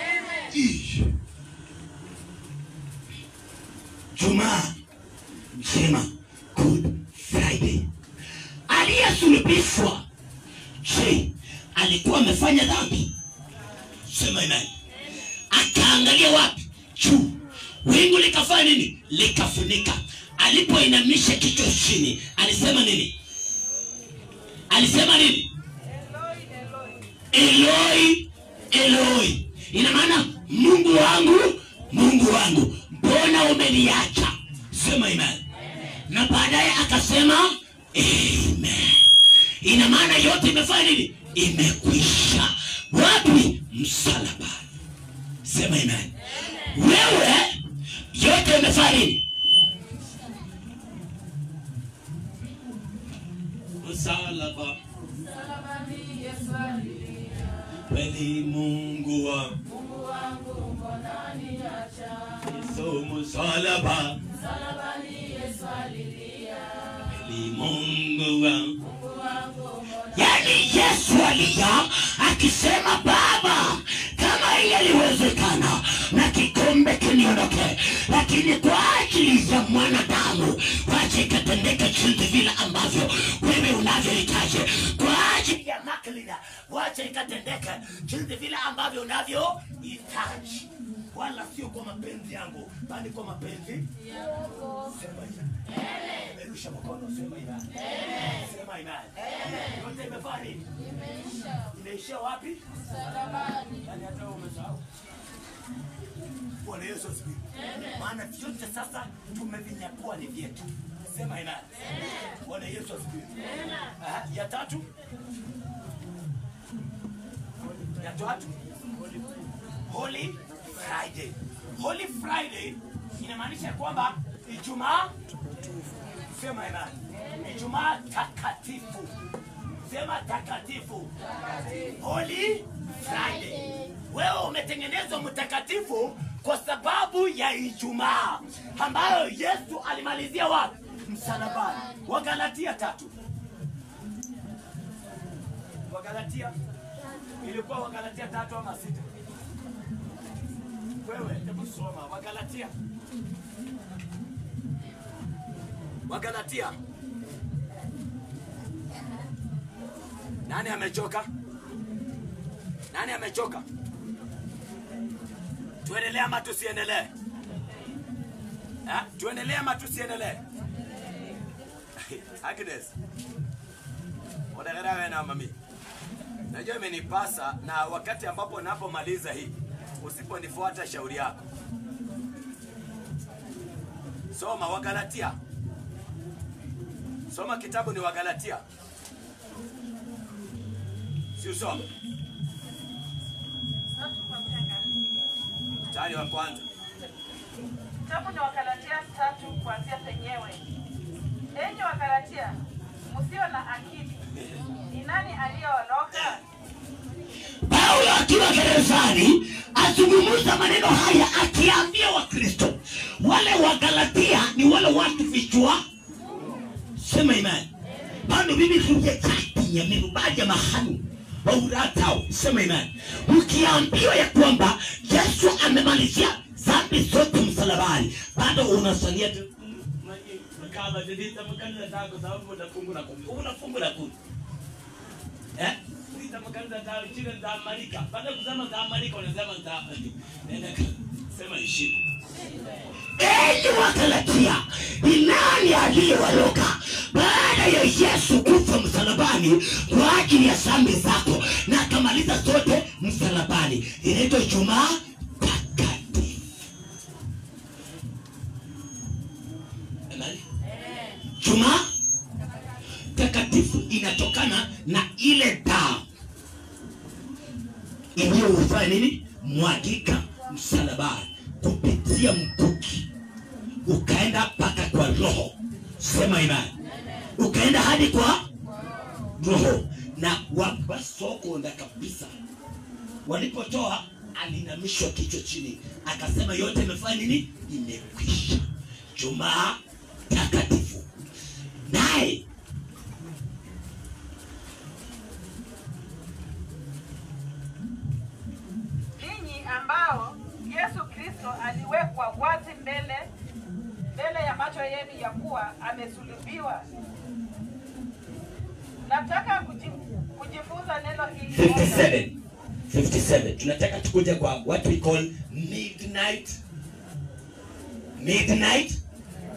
Jumaa njema, Good Friday. Aliyesulubishwa, je, alikuwa amefanya dhambi? Sema amen. Akaangalia wapi? Juu. Wingu likafanya nini? Likafunika. Alipoinamisha kichwa chini, alisema nini? Alisema nini? Eloi, Eloi. Ina maana Mungu wangu, Mungu wangu, mbona umeniacha? Sema amen. Na baadaye akasema amen. Ina maana yote imefanya nini? Imekwisha. Wapi? Msalabani. Sema amen. Wewe yote imefanya nini? Msalaba. msalabani Yesu alilia. Kweli Mungu wangu mbona niacha? Yesu msalaba. Msalabani Yesu alilia. Kweli Mungu wangu. mbona Yani Yesu alia akisema Baba, kama ingeliwezekana na kikombe kiniondoke, lakini kwa ajili ya mwanadamu wacha ikatendeke jinsi vile ambavyo wewe unavyohitaji. Kwa ajili ya Maklina wacha ikatendeke jinsi vile ambavyo unavyohitaji. wala sio kwa mapenzi yangu, bali kwa mapenzi yako. Sema amen. Merusha mkono, sema amen. Sema amen. Yote imefanya nini? Imeisha wapi? Msalabani. Yani hata umesahau. Bwana Yesu asifiwe. Maana vyote sasa tumevinyakua ni vyetu. Sema amen. Bwana Yesu asifiwe. Ya tatu. Holy Friday. Holy Friday inamaanisha kwamba Ijumaa. Sema amen. Ijumaa takatifu. Sema takatifu. Holy Friday. Wewe umetengenezwa mtakatifu kwa sababu ya Ijumaa ambayo Yesu alimalizia wapi? Msalabani. Wagalatia 3. Wagalatia ilikuwa Wagalatia 3 ama 6? Wewe hebu soma Wagalatia. Wagalatia. Nani amechoka? Nani amechoka? Tuendelee ama tusiendelee? Tuendelee ama tusiendelee? Agnes. Odagara wewe na mami. Najua imenipasa na wakati ambapo napomaliza hii usiponifuata shauri yako. Soma Wagalatia. Soma kitabu ni Wagalatia. Si usome. Mstari wa kwanza. Kitabu ni Wagalatia 3 kuanzia penyewe. Enyi Wagalatia, msio na akili. Ni nani aliyeondoka? Paulo akiwa gerezani azungumza maneno haya akiambia Wakristo. Wale Wagalatia ni wale watu vichwa. Sema amen. Bado bibi kuja chati ya mirubaja mahali wa uratao. Sema amen. Ukiambiwa ya kwamba Yesu amemalizia dhambi zote msalabani, bado unasalia tu kama didita mkanza zako sababu unafungu la kuni. Didita mkanza zako chini za Amerika. Baada kusema za Amerika unasema za Amerika. Nenda sema ishini. Enyi Wagalatia, ni nani aliyewaloga baada ya Yesu kufa msalabani kwa ajili ya dhambi zako na akamaliza zote msalabani? Inaitwa Ijumaa takatifu. Ijumaa takatifu inatokana na ile damu iliyofanya nini? Mwagika msalabani kupitia mkuki ukaenda mpaka kwa roho. Sema imani. Ukaenda hadi kwa roho. Na wapasoko nda kabisa walipotoa alinamishwa kichwa chini akasema yote imefanya nini? Imekwisha. Jumaa takatifu. Naye ninyi ambao Yesu Kristo aliwekwa wazi mbele ya macho yenu ya kuwa amesulubiwa. Nataka kujifunza neno hili 57. Tunataka tukuje kwa what we call midnight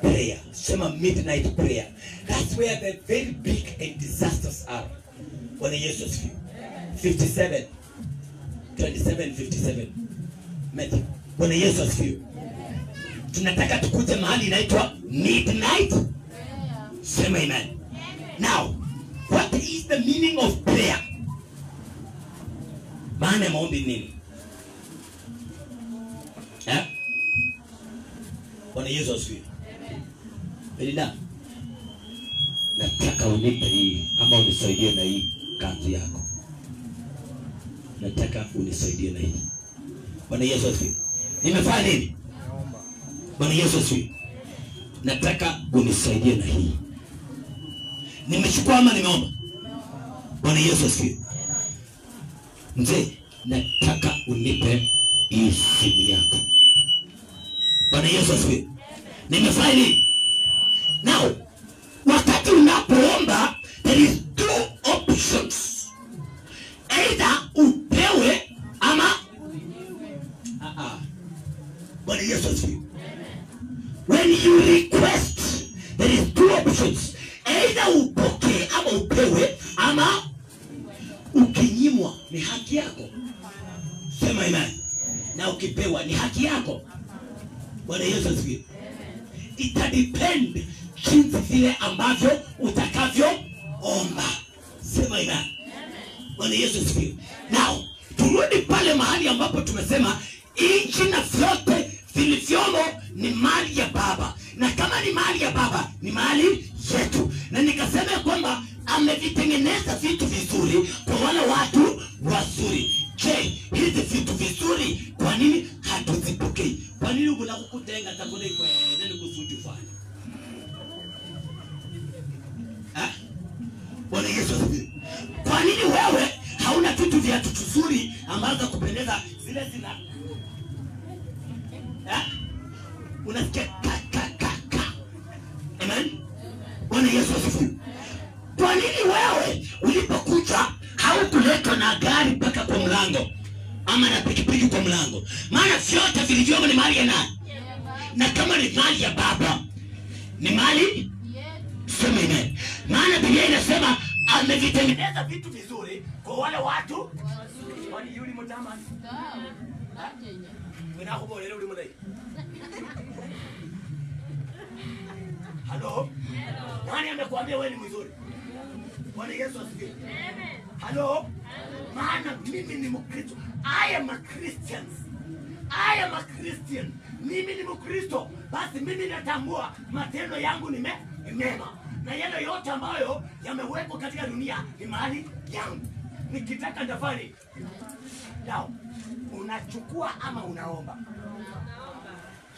prayer. Sema midnight prayer. That's where the very big and disasters are. Bwana Yesu asifiwe. 57 27 57. Matthew. Bwana Yesu asifiwe. Tunataka tukuje mahali inaitwa midnight. Sema amen. Now, what is the meaning of prayer? Maana ya maombi nini? Bwana Yesu asifiwe. Belinda, nataka unipe hii ama unisaidie na hii kanzu yako. Nataka unisaidie na hii. Bwana Yesu asifiwe. Nimefanya nini? Bwana Yesu asifiwe. Nataka unisaidie na hii. Nimechukua ama nimeomba? Bwana Yesu asifiwe. Mzee, nataka unipe hii simu yako. Bwana Yesu asifiwe. Nimefanya nini? Now, wakati unapoomba there is two options. Either upewe ama Yesu asifiwe. When you request, there is two options. Either upokee ama upewe, ama ukinyimwa ni haki yako. Sema amen. Na ukipewa ni haki yako. Bwana Yesu asifiwe. Ita depend jinsi vile ambavyo utakavyoomba. Sema amen. Bwana Yesu asifiwe. Now, turudi pale mahali ambapo tumesema nchi na vyote vilivyomo ni mali ya Baba. Na kama ni mali ya Baba, ni mali yetu. Na nikasema kwamba amevitengeneza vitu vizuri kwa wale watu wazuri. Je, hizi vitu vizuri kwa nini hatuzipokei? Kwa nini unakukutenga takule kwa nani kusuju fanya? Bwana Yesu asifiwe. Kwa nini wewe hauna vitu vya vizuri ambazo kupendeza zile zina unasikia ka. Amen. Bwana Yesu asifiwe. Kwa nini wewe ulipokuja haukuletwa na gari mpaka kwa mlango ama na pikipiki kwa mlango? Maana vyote vilivyomo ni mali ya nani? Na kama ni mali ya Baba, ni mali sema amen. Maana Biblia inasema amevitengeneza vitu vizuri kwa wale watu wani yuli mtamani. Wena hubo leo uli mdai. Hello? Nani amekuambia wewe ni mzuri? Bwana Yesu asifiwe. Amen. Hello? Maana mimi ni Mkristo. I am a Christian. Mimi ni Mkristo. Basi mimi natambua matendo yangu ni mema. Na yale yote ambayo yamewekwa katika dunia ni mali yangu. Nikitaka ndafani. Now, unachukua ama unaomba?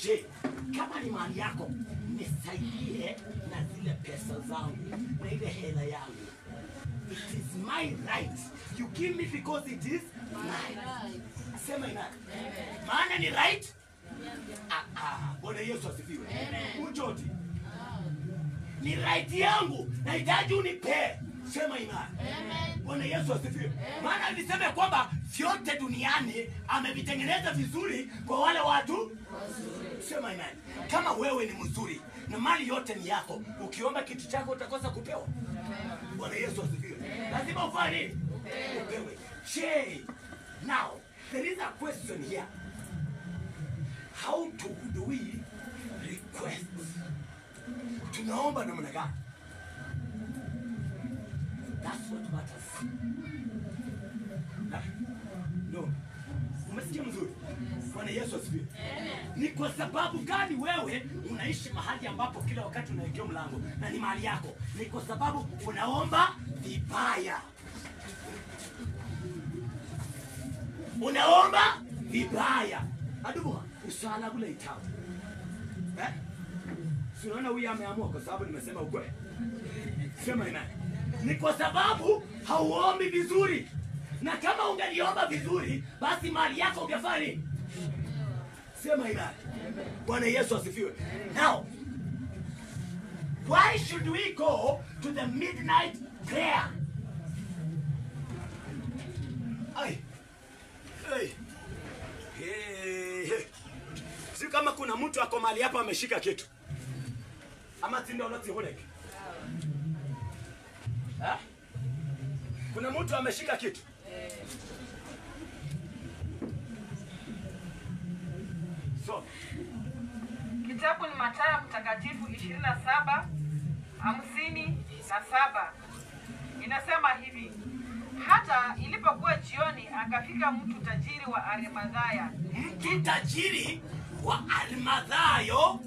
Je, kama ni mali yako, nisaidie na zile pesa zangu, na ile hela yangu. It is my right. You give me because it is mine. Sema ina. Maana ni right? Bwana Yesu asifiwe. Ujoti. Ni right yangu. Nahitaji unipe. Sema ina. Bwana Yesu asifiwe. Maana alisema kwamba vyote duniani amevitengeneza vizuri kwa wale watu. Sema ina. Kama wewe ni mzuri na mali yote ni yako, ukiomba kitu chako utakosa kupewa. Bwana Yesu asifiwe. Lazima ufanye upewe. Now, there is a question here. How do we request? Tunaomba namna gani? That's what matters. No. Umesikia mzuri? Bwana Yesu asifiwe. Ni kwa sababu gani wewe unaishi mahali ambapo kila wakati unaelekea mlango na ni mali yako? Ni kwa sababu unaomba vibaya. Unaomba vibaya. Adubu, usala kule itabu. Unaona huyu ameamua kwa sababu nimesema ukweli. Sema ina. Ni kwa sababu hauombi vizuri. Na kama ungeliomba vizuri, basi mali yako ungefanya. Sema ina. Bwana Yesu asifiwe. Now, why should we go to the midnight prayer? Si kama kuna mtu ako mali hapa ameshika kitu. Ama tindo loti huleki. Kuna mtu ameshika kitu. So, kitabu ni Mathayo mtakatifu 27:57. Inasema hivi: hata ilipokuwa jioni akafika mtu tajiri wa Arimathaya. Mtu tajiri wa Arimathayo,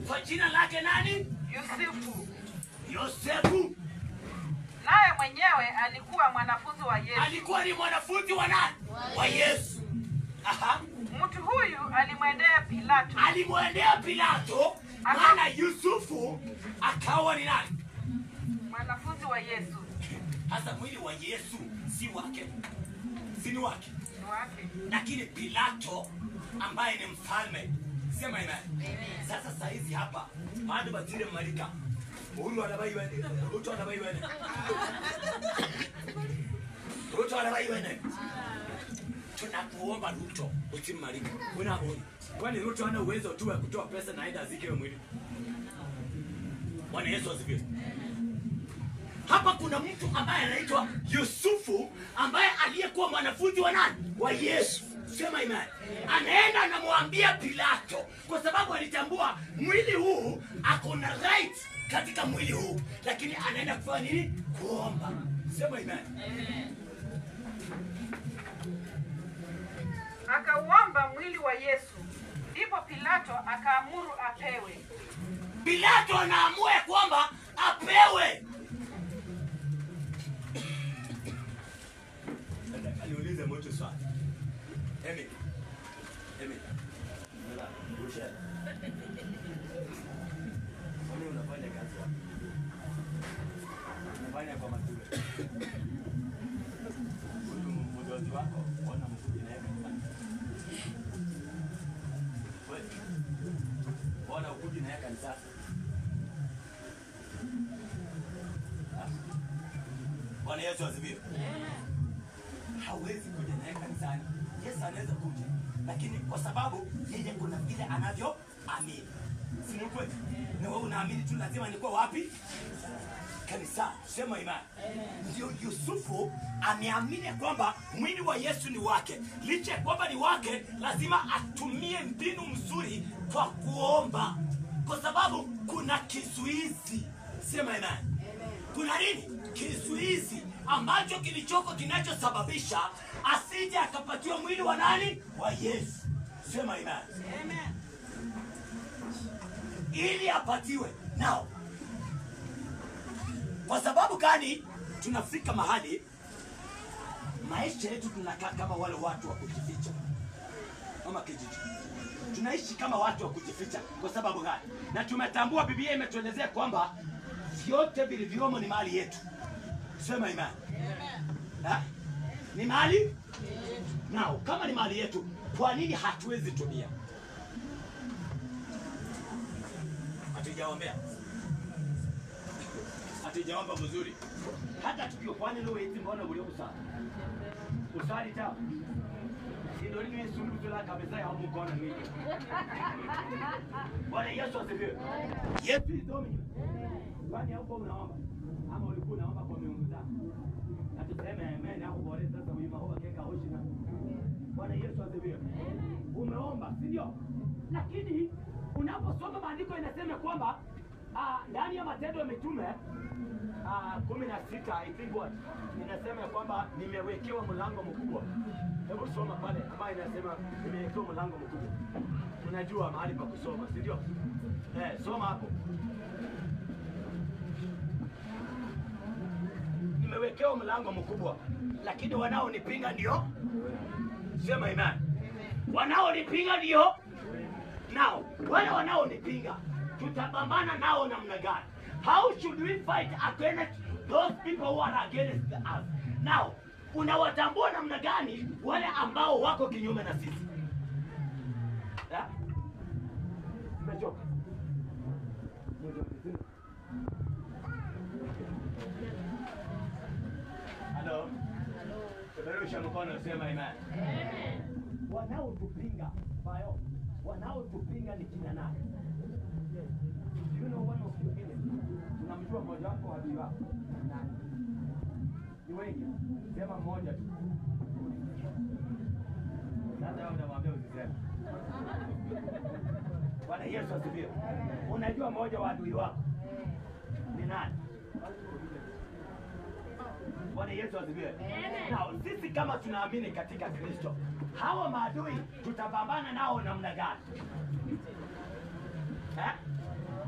kwa jina lake nani? Yosefu. Naye mwenyewe alikuwa mwanafunzi wa Yesu. Alikuwa ni mwanafunzi wa nani? Wa Yesu. Mtu huyu alimwendea Pilato. Maana Yusufu akawa ni nani? Mwanafunzi wa Yesu. Hasa mwili wa Yesu si wake. Si ni wake. Ni wake. Lakini Pilato ambaye ni mfalme. Sema ina. Sasa saizi hapa bado batire malika. Uhuru anabai wende. Ruto anabai wende. tunakuomba Ruto usimalize. Unaona? Kwani Ruto hana uwezo tu wa kutoa pesa na aenda azike mwili? Bwana Yesu asifiwe. Hapa kuna mtu ambaye anaitwa Yusufu ambaye aliyekuwa mwanafunzi wa nani? Wa Yesu. Sema imani. Anaenda anamwambia Pilato kwa sababu alitambua mwili huu ako na right katika mwili huu, lakini anaenda kufanya nini? Kuomba. Sema imani. Akauomba mwili wa Yesu. Ndipo Pilato akaamuru apewe. Pilato anaamua kwamba apewe. Aliuliza mtu swali. Emi. Usha. Wewe unafanya kazi wapi? Unafanya kwa matunda. Mdozi wako ona mkuji naye kanisani. Wewe. Ona ukuji naye kanisani. Bwana Yesu asifiwe. Hawezi kuja naye kanisani. Yesu anaweza kuja, lakini kwa sababu yeye kuna vile anavyo amini. Si ni kweli? Na wewe unaamini tu lazima nikuwa wapi? Kanisa. Sema imani. Ndio Yusufu ameamini kwamba mwili wa Yesu ni wake. Licha kwamba ni wake, lazima atumie mbinu mzuri kwa kuomba. Kwa sababu kuna kizuizi. Sema imani. Kuna nini? Kizuizi ambacho kilichoko kinachosababisha asije akapatiwa mwili wa nani? Wa Yesu. Sema imani. Amen. Ili apatiwe. Now, kwa sababu gani tunafika mahali maisha yetu tunakaa kama wale watu wa kujificha? Kama kijiji. Tunaishi kama watu wa kujificha kwa sababu gani? Na tumetambua Biblia imetuelezea kwamba vyote vilivyomo ni mali yetu. Sema imani. Amen. Ni mali? Nao kama ni mali yetu, kwa nini hatuwezi tumia? Hatujaombea. Hatujaomba mzuri. Hata tukiofanya leo eti mbona ule usali. Usali ta. Ndio ni suluhu la kabisa ya mkono mimi. Bwana Yesu asifiwe. Yesu ndio mimi. Kwani hapo unaomba? Ama ulikuwa unaomba kwa miungu zako? Atuseme amen hapo bora sasa wima huwa keka hoshi na. Bwana Yesu asifiwe. Umeomba, si ndio? Lakini unaposoma maandiko inasema kwamba ndani ya Matendo ya Mitume 16 I think what inasema kwamba nimewekewa mlango mkubwa. Hebu soma pale ambayo inasema nimewekewa mlango mkubwa. Unajua mahali pa kusoma, si ndio? Soma hapo. Nimewekewa mlango mkubwa, lakini wanaonipinga ndio. Sema imani. Wanaonipinga ndio. Now, wale wanaonipinga tutapambana nao namna gani? How should we fight against those people who are against us? Now, unawatambua namna gani wale ambao wako kinyume na sisi? Umechoka? Hello? Tumerusha mkono, sema imani. Wanaotupinga, bayo. Wanaotupinga ni kina nani? You know one of your enemies. Unamjua mmoja wako adui wako? Nani? Ni wengi. Sema mmoja tu. Sasa wewe unamwambia usiseme. Bwana Yesu asifiwe. Unajua mmoja wa adui wako? Ni nani? Bwana Yesu asifiwe. Na sisi kama tunaamini katika Kristo, hawa maadui tutapambana nao namna gani?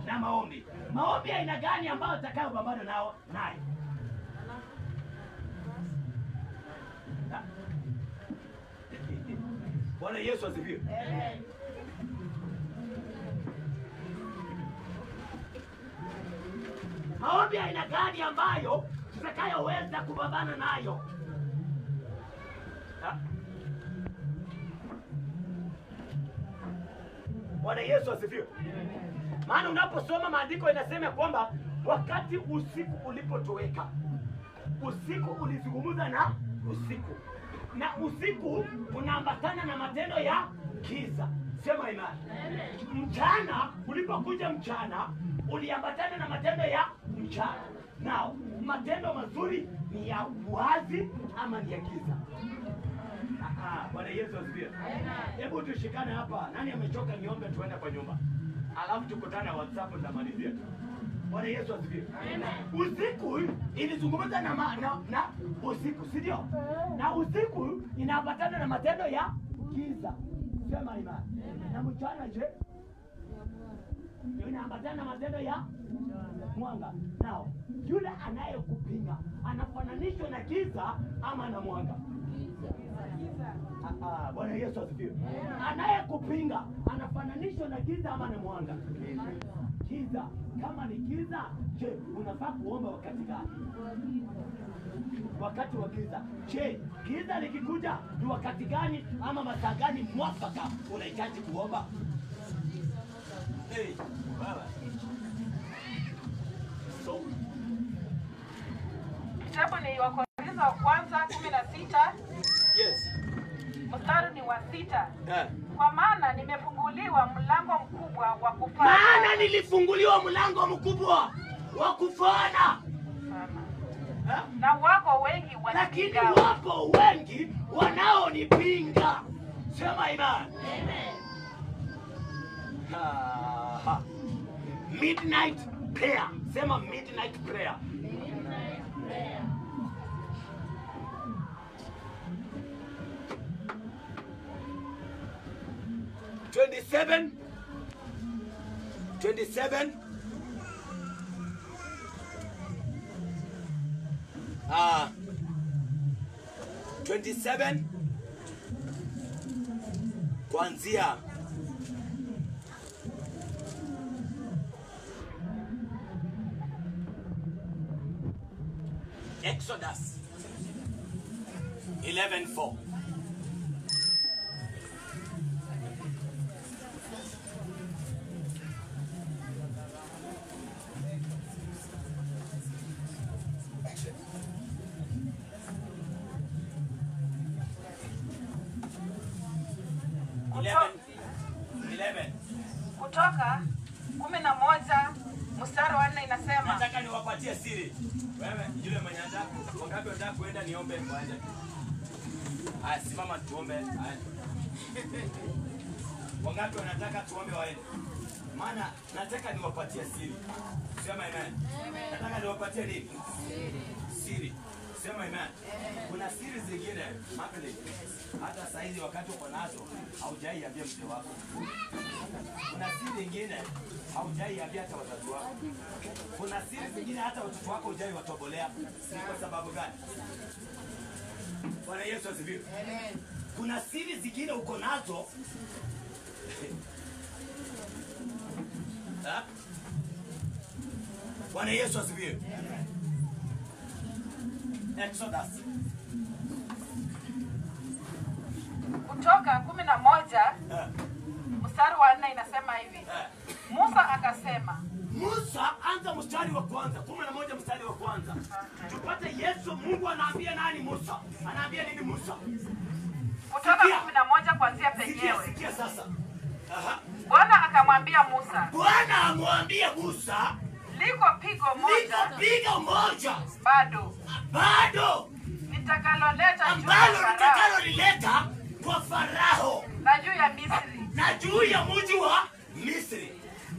Na maombi. Maombi aina gani ambayo utakayopambana nao naye? Bwana Yesu asifiwe. Amen. Maombi aina gani ambayo tutakayoweza kupambana nayo? Bwana Yesu asifiwe. Maana unaposoma maandiko inasema kwamba wakati usiku ulipotoweka, usiku ulizungumza na usiku. na usiku unaambatana na matendo ya giza. Sema imani. Mchana ulipokuja mchana uliambatana na matendo ya mchana. Nao matendo mazuri ni ya wazi ama ni ya giza? Bwana Yesu asifiwe. Hebu tushikane hapa. Nani amechoka niombe tuende kwa nyumba. Alafu tukutane WhatsApp tutamalizia. Bwana Yesu asifiwe. Usiku ilizungumza na usiku, si ndio? Na usiku inaambatana na matendo ya giza. Sema imani. Na mchana je? Inaambatana na matendo ya mwanga. Nao yule anayekupinga anafananishwa na giza ama na mwanga? Bwana Yesu asifiwe. Anayekupinga anafananishwa na giza ama na mwanga? Giza. Kama ni giza, je, unafaa kuomba wakati gani? Wakati wa giza. Je, giza likikuja ni wakati gani ama masaa gani mwafaka unahitaji kuomba? Baba. So Kitabu ni Wakorintho wa kwanza 16. Yes. Mstari ni wa 6. Kwa maana nimefunguliwa mlango mkubwa wa kufana. Maana nilifunguliwa mlango mkubwa wa kufana. Na wako wengi lakini wanipinga. wako wengi wanaonipinga. Sema imani. Amen. Midnight prayer. Sema midnight prayer. Midnight prayer. Twenty-seven. 27 kuanzia Exodus 11:4. Kutoka 11 mstari wa 4 inasema, nataka niwapatie siri. Wewe yule mwenye anataka, wangapi wanataka kuenda niombe kwanza? Haya, simama tuombe. Haya. Wangapi wanataka tuombe waende? Maana nataka niwapatie siri. Sema amen. Nataka niwapatie nini? Siri. Sema amen. Kuna siri zingine, makali. Hata saizi wakati uko nazo, haujaiambia mzee wako. Kuna siri zingine haujaiambia hata watoto wako. Kuna siri zingine hata watoto wako hujaiwatobolea. Ni kwa sababu gani? Bwana Yesu asifiwe. Amen. Kuna siri zingine uko nazo. Bwana Yesu asifiwe. Exodus. Kutoka 11 mstari wa 4 inasema hivi. Musa akasema. Musa, anza mstari wa kwanza. 11 mstari wa kwanza. Tupate Yesu. Mungu anaambia nani Musa? Anaambia nini Musa? Kutoka 11 kuanzia penyewe. Sikia sasa. Bwana akamwambia Musa. Bwana amwambia Musa, liko pigo moja. Bado. Nitakaloleta kwa Farao na juu ya Misri. Na juu ya mji wa Misri.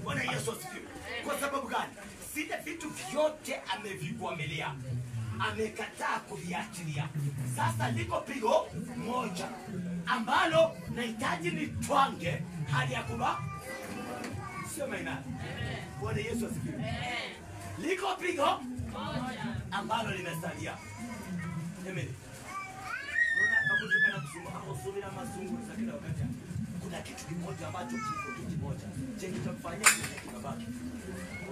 Bwana Yesu asifiwe. Kwa sababu gani? Sile vitu vyote amevikuamilia. Amekataa kuviachilia. Sasa liko pigo moja ambalo nahitaji nitwange hadi ya kuba. Sema ina. Bwana Yesu asifiwe. Liko pigo moja ambalo limesalia. Amen. Kuna kitu kimoja ambacho kiko tu kimoja. Chenye kitakufanyia kibabaki.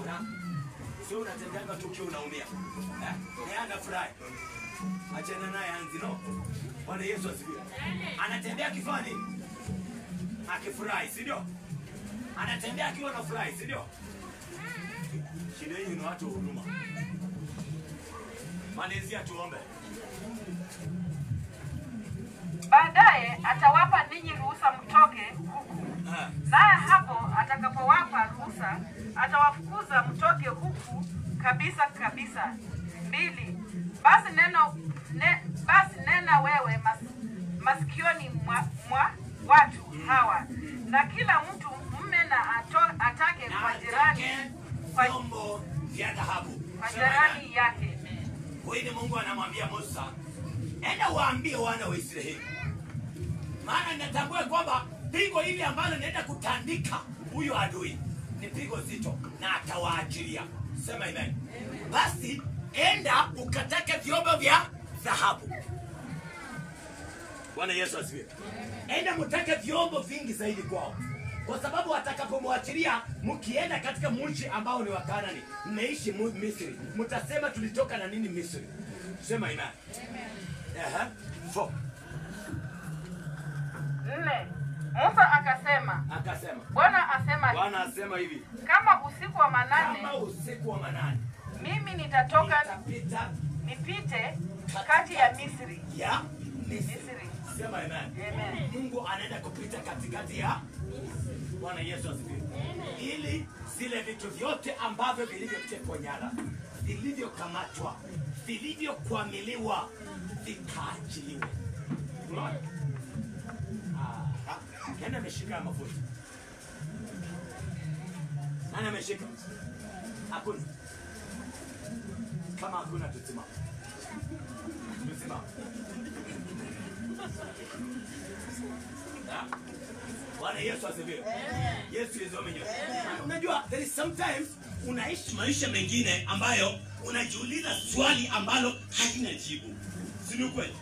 Una sio unatendanga tu kio unaumia. Ni anafurahi. Achana naye anzino. Bwana Yesu asifiwe. Anatembea kifani. Akifurahi, si ndio? Anatembea akiwa na furahi, si ndio? Shida hii ni watu huruma. Malizia tuombe. Baadaye atawapa ninyi ruhusa mtoke huku. Naye hapo atakapowapa ruhusa, atawafukuza mtoke huku kabisa kabisa. 2. Basi nena wewe masikioni mwa watu hawa, na kila mtu mume na atake kwa jirani vyombo vya dhahabu kwa jirani yake. Kwa hiyo Mungu anamwambia Musa, enda waambie wana wa Israeli, maana natambua kwamba pigo hili ambalo naenda kutandika huyo adui ni pigo zito na atawaachilia. Sema amen. Basi enda ukatake vyombo vya dhahabu. Bwana Yesu asifiwe. Enda mtake vyombo vingi zaidi kwao, kwa sababu atakapomwachilia, mkienda katika mji ambao ni wa Kanaani, mmeishi Misri, mtasema tulitoka na nini Misri. Sema amen. Aha. 4. Musa akasema, Bwana asema hivi, kama usiku wa manane mimi nitatoka nipite kati ya Misri. Sema amen. Mungu anaenda kupita katikati ya Bwana Yesu asifiwe. Ili zile vitu vyote ambavyo vilivyotekwa nyara, vilivyokamatwa, vilivyokwamiliwa vikaachiliwe. Unaona? Nani ameshika mafuta? Nani ameshika? Hakuna. Kama hakuna tusimama. Bwana Yesu asifiwe. Yesu yezomenyo. Unajua there is sometimes unaishi maisha mengine ambayo unajiuliza swali ambalo halina jibu. Si kweli?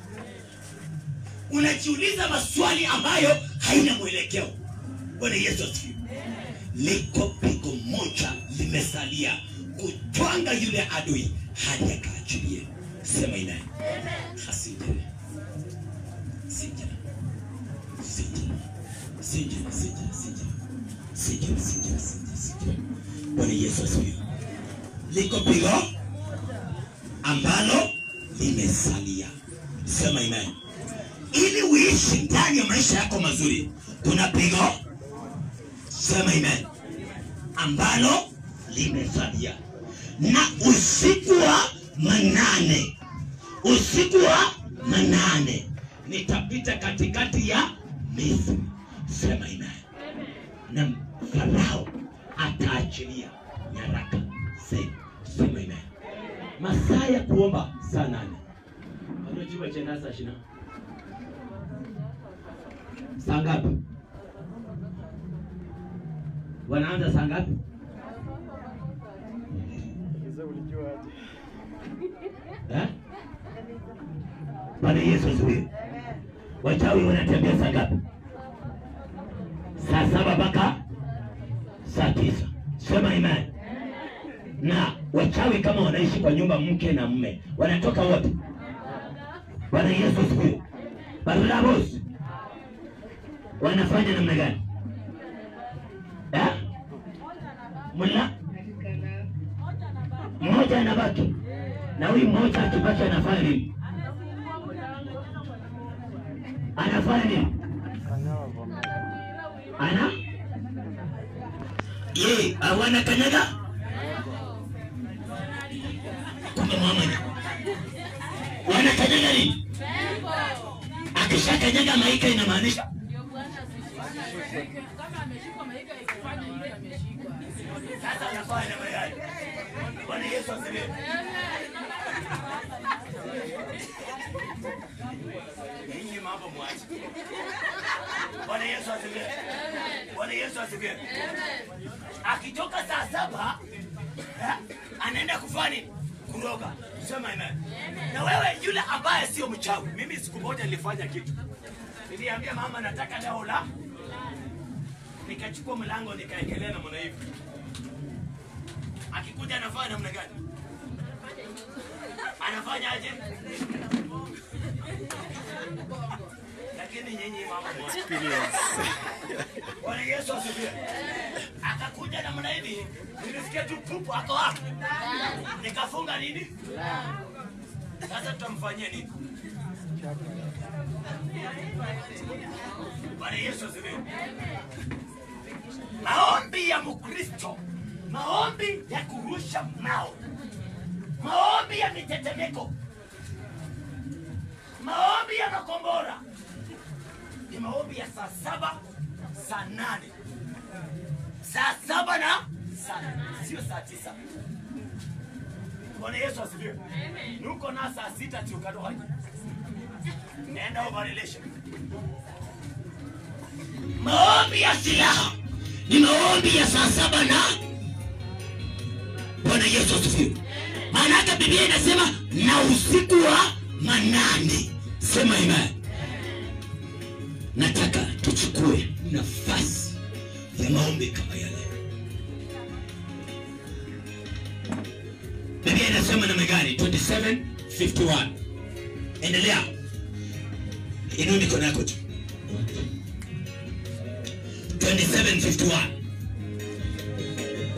Unajiuliza maswali ambayo haina mwelekeo. Bwana Yesu asifiwe. Liko pigo moja limesalia kutwanga yule adui hadi akaachilie. Sema amen. Hasije. Bwana Yesu asifiwe. Liko pigo ambalo limesalia. Sema amen. Ili uishi ndani ya maisha yako mazuri, kuna pigo. Sema amen. Ambalo limesalia. Na usiku wa manane nitapita katikati ya Misri. Sema amen. Na Farao ataachilia nyaraka. Sema amen. Masaa ya kuomba saa 8. Unajua jeneza shina saa ngapi? Wanaanza saa ngapi? Bwana Yesu asifiwe. Wachawi wanatembea saa ngapi? Saa 7 mpaka saa 9. Sema amen. Na wachawi kama wanaishi kwa nyumba mke na mume, wanatoka wote. Bwana Yesu asifiwe. Barabos wanafanya namna gani? Mmoja anabaki. Na huyu mmoja akibaki anafanya nini? Anafanya nini? Awana kanyaga? Kumbe Muhammad. Wana kanyaga nini? Akisha kanyaga maika inamaanisha kama ameshikwa maika ikifanya ile ameshikwa. Sasa anafanya mayai. Bwana Yesu asifiwe. Hii mambo mwache. Bwana Yesu asifiwe. Bwana Yesu asifiwe. Akitoka saa 7 anaenda kufanya kuroga. Sema amen. Na wewe yule ambaye sio mchawi, mimi siku moja nilifanya kitu. Niliambia mama nataka leo la. Nikachukua mlango nikaekelea na mwana hivi. Akikuja anafanya namna gani? Anafanya aje? Lakini nyinyi mama experience. Bwana Yesu asifiwe. Akakuja namna hivi, nilisikia tu pupu ako hapo. Nikafunga nini? Sasa tutamfanyia nini? Bwana Yesu asifiwe. Maombi ya Mkristo, maombi ya kurusha mawe, maombi ya mitetemeko, maombi ya makombora ni maombi ya saa 7, saa 8, saa 7 na saa 8, sio saa 9. Bwana Yesu asifiwe. Nuko na saa 6 tukado haji. Nenda overrelation. Maombi ya silaha ni maombi ya saa 7 na. Bwana Yesu asifiwe. Maana Biblia inasema na usiku wa manane. Sema amen. Nataka tuchukue nafasi ya maombi kama yale. Biblia inasema namna gani? 27:51. Endelea. Inua mikono yako tu. 27:51.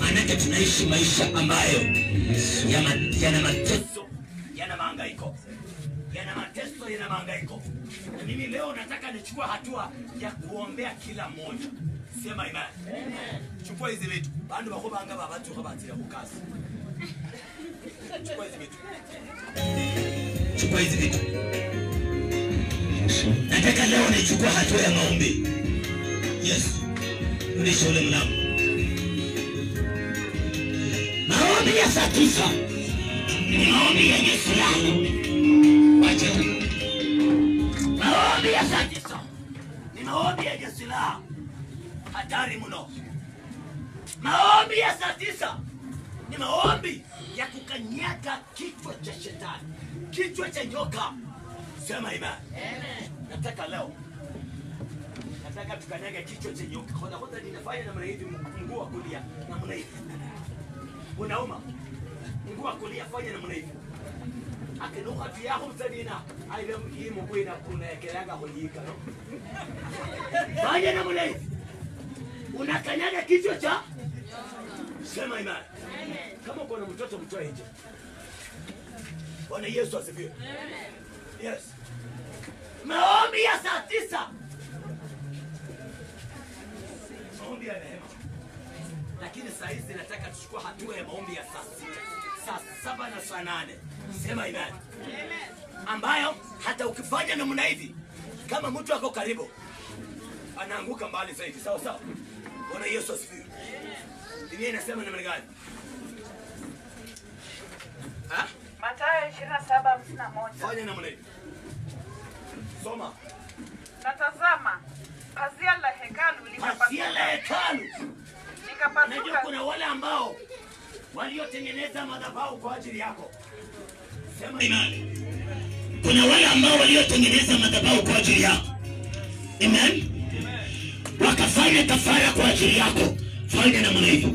Maana tunaishi maisha ambayo yana mateso, yana mahangaiko. Yana mateso, yana mahangaiko. Na mimi leo nataka nichukue hatua ya kuombea kila mmoja. Sema amen. Chukua hizi vitu. Bandu bako banga babatu kwa batira kukazi. Chukua hizi vitu. Chukua hizi vitu. Nataka leo nichukue hatua ya maombi. Yes. Rudisha ule mlango. Maombi ya saa 9 ni maombi yenye silaha. Wacha. Maombi ya saa 9 ni maombi yenye silaha. Hatari mno. Maombi ya saa 9 ni maombi ya kukanyaga kichwa cha shetani, kichwa cha nyoka. Sema amen. Nataka leo, nataka tukanyage kichwa cha nyoka. Kwanza ninafanya namna hivi, mguu wa kulia namna hivi. Unauma? Mguu wa kulia fanya namna hivi. Akinuka pia humsadina, aiwe hii mguu inakunekelanga hujika, no? Fanya namna hivi. Unakanyaga kichwa cha. Sema amen. Kama uko na mtoto mtoe nje. Bwana Yesu asifiwe. Yes. Maombi ya saa 9. Maombi ya neema. Lakini saa hizi nataka tuchukue hatua ya maombi ya saa 6, saa 7 na saa 8. Sema amen. Ambayo hata ukifanya namna hivi, kama mtu ako karibu, anaanguka mbali zaidi. Sawa sawa. Bwana Yesu asifiwe. Biblia inasema namna gani? Mathayo 27:51. Fanya namna hivi. Soma. Natazama, pazia la hekalu Pazia la hekalu. Najua likapasuka. kuna wale ambao waliotengeneza madhabahu kwa ajili yako. Sema amen. Kuna wale ambao waliotengeneza madhabahu kwa ajili yako. Amen. Wakafanya kafara kwa ajili yako. Fanya namna hiyo.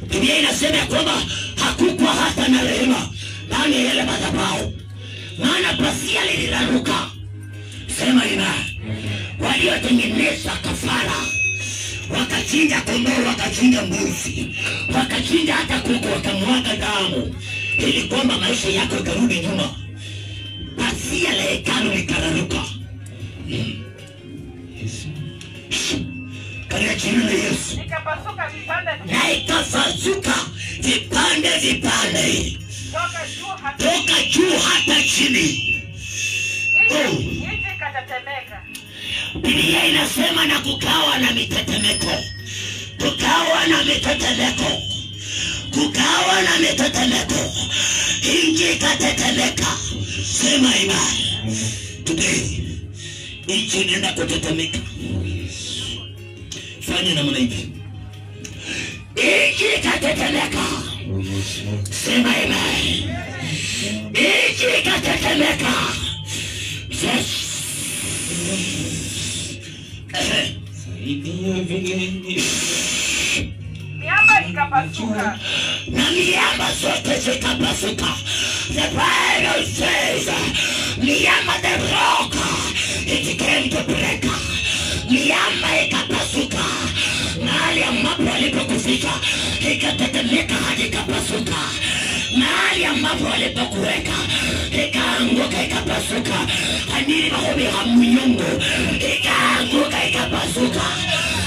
Biblia inasema kwamba hakukuwa hata na rehema ndani ya yale madhabahu, maana pazia lililaruka. Sema amen. Waliotengeneza kafara, wakachinja kondoo, wakachinja mbuzi, wakachinja hata kuku, wakamwaga damu ili kwamba maisha yako yakarudi nyuma. Pazia la hekalu likararuka. Katika jina la Yesu. Ikapasuka vipande Na ikapasuka vipande toka juu hata chini. nchi ikatetemeka. Biblia inasema na kukawa na mitetemeko. Kukawa na mitetemeko. Kukawa na mitetemeko. Nchi ikatetemeka. Sema amen. Today nchi inaenda kutetemeka. Fanya namna hivi. Nchi ikatetemeka. Sema amen. Nchi ikatetemeka. Yes. Miamba ikapasuka. Na miamba zote zikapasuka. The Bible says, miamba, the rock, it came to break. Miamba ikapasuka. Mahali ambapo alipokufika ikatetemeka hadi ikapasuka. mahali ambapo walipokuweka ikaanguka ikapasuka. Kanini mahobi ya mnyungu ikaanguka ikapasuka.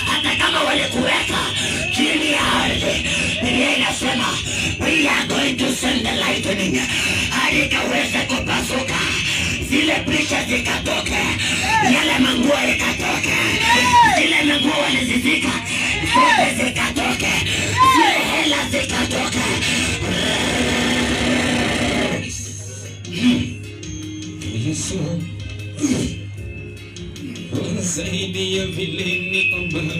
Hata kama walikuweka chini ya ardhi, Biblia inasema we are going to send the lightning hadi ikaweze kupasuka. Zile picha zikatoke, yale manguo ikatoke, zile manguo walizizika zote zikatoke, zile hela zikatoke. Yesu zaidi ya vile niombacho,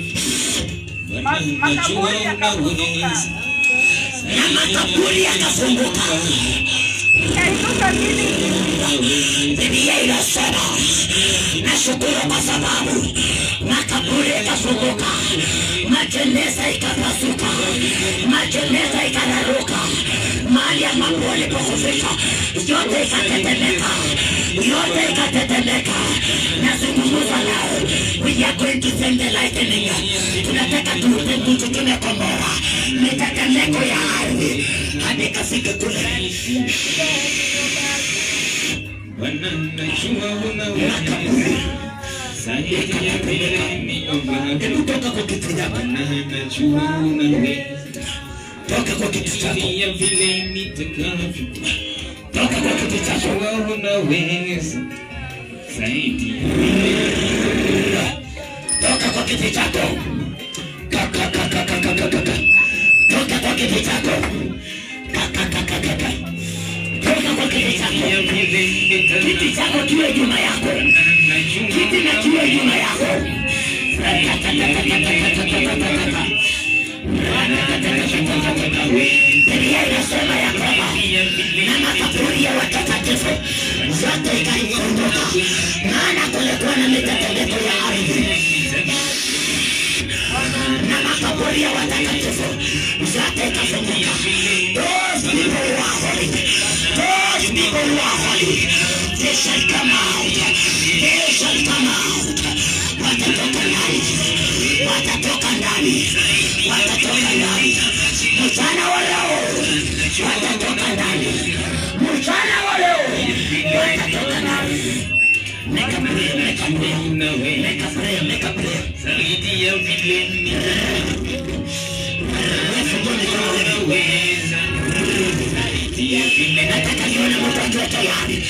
Makaburi yakafunguka. Na makaburi yakafunguka. Ikainuka chini. Biblia inasema nashukuru kwa sababu makaburi yakafunguka, majeneza ikapasuka, majeneza ikararuka, mahali ambapo walipokufika yote ikatetemeka, yote ikatetemeka. Nazungumza nao, we are going to send the lightning. Tunataka tutume kombora mitetemeko ya ardhi hadi ikafike kule. Bwana najua unaweza zaidi ya vile niombacho. Kutoka kwa kiti chako, Bwana najua unaweza toka kwa kiti chako, zaidi ya vile nitakavyo. toka kwa kiti chako, Najua unaweza zaidi ya vile. toka kwa kiti chako, toka kwa kiti chako, toka kwa kiti chako. Kiti chako kiwe nyuma yako, kiti na kiwe nyuma yako. Biblia inasema ya kwamba na makaburi ya watakatifu zote ikaifunguka, maana kulikuwa na mitetemeko ya ardhi. Na makaburi ya watakatifu zote ikafunguka. Those people who are holy, those people who are holy, they shall come out, they shall come out. Watatoka ndani, watatoka ndani, watatoka ndani. Mchana wa leo watatoka ndani, mchana wa leo watatoka ndani. Make a prayer, make a prayer, make a prayer, make a prayer. Zaidi ya vile nataka nione mtu akiwa tayari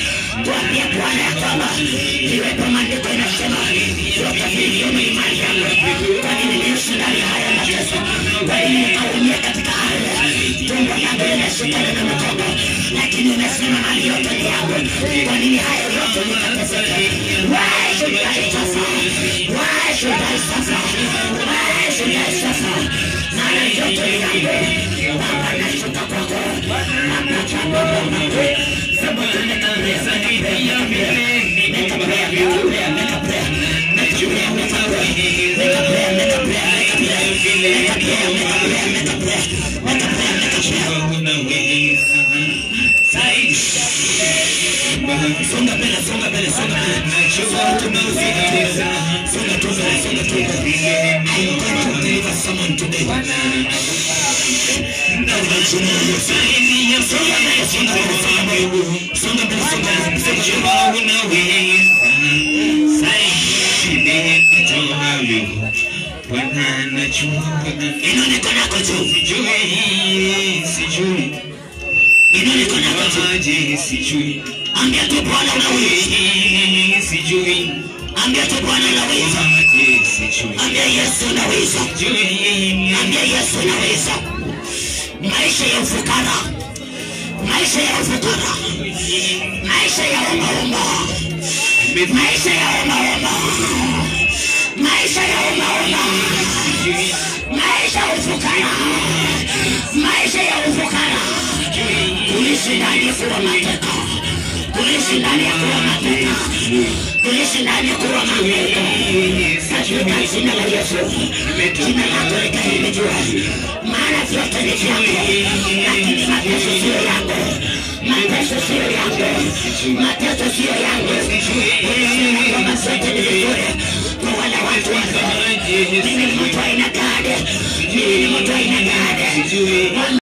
kuambia Bwana ya kwamba iwepo maandiko inasema yote viliyomo ni mali yangu. Kwa nini niishi ndani ya haya mateso? Kwa nini nikaumia katika haya? Tumbo langu linashikana na mkono, lakini unasema mali yote ni yangu. Kwa nini haya yote nikateseka? Why should I suffer? Why should I suffer? Why should I suffer? Mali yote ni yangu. Baba nashuka kwako. Baba chamba Baba. Sema tunekabrea, nekabrea, nekabrea, nekabrea, nekabrea, nekabrea, nekabrea, nekabrea, songa mbele, songa mbele, songa mbele. Songa tu mbele, songa tu mbele. I'm going to deliver someone today. Songa mbele, songa mbele, songa mbele. Songa mbele, songa mbele, songa mbele. Inaonekana kwa juu. Sijui. Inaonekana kwa juu. Sijui. Ambia tu Bwana unaweza. Sijui. Ambia tu Bwana unaweza. Ambia Yesu unaweza. Ambia Yesu unaweza. Maisha ya ufukara, maisha ya ufukara, maisha ya omba-omba, maisha ya omba-omba, maisha ya omba-omba, maisha ya ufukara, maisha ya ufukara. Kuishi ndani ya kuwa mateka, kuishi ndani ya kuwa mateka, kuishi ndani ya kuwa mateka. Katika jina la Yesu, jina lako likahimidiwe. Maana vyote ni vyako, lakini mateso sio yangu, mateso sio yangu, mateso sio yangu. Unasema kwamba vyote ni vizuri kwa wale watu wako. Mimi ni mtu aina gani? Mimi ni mtu aina gani?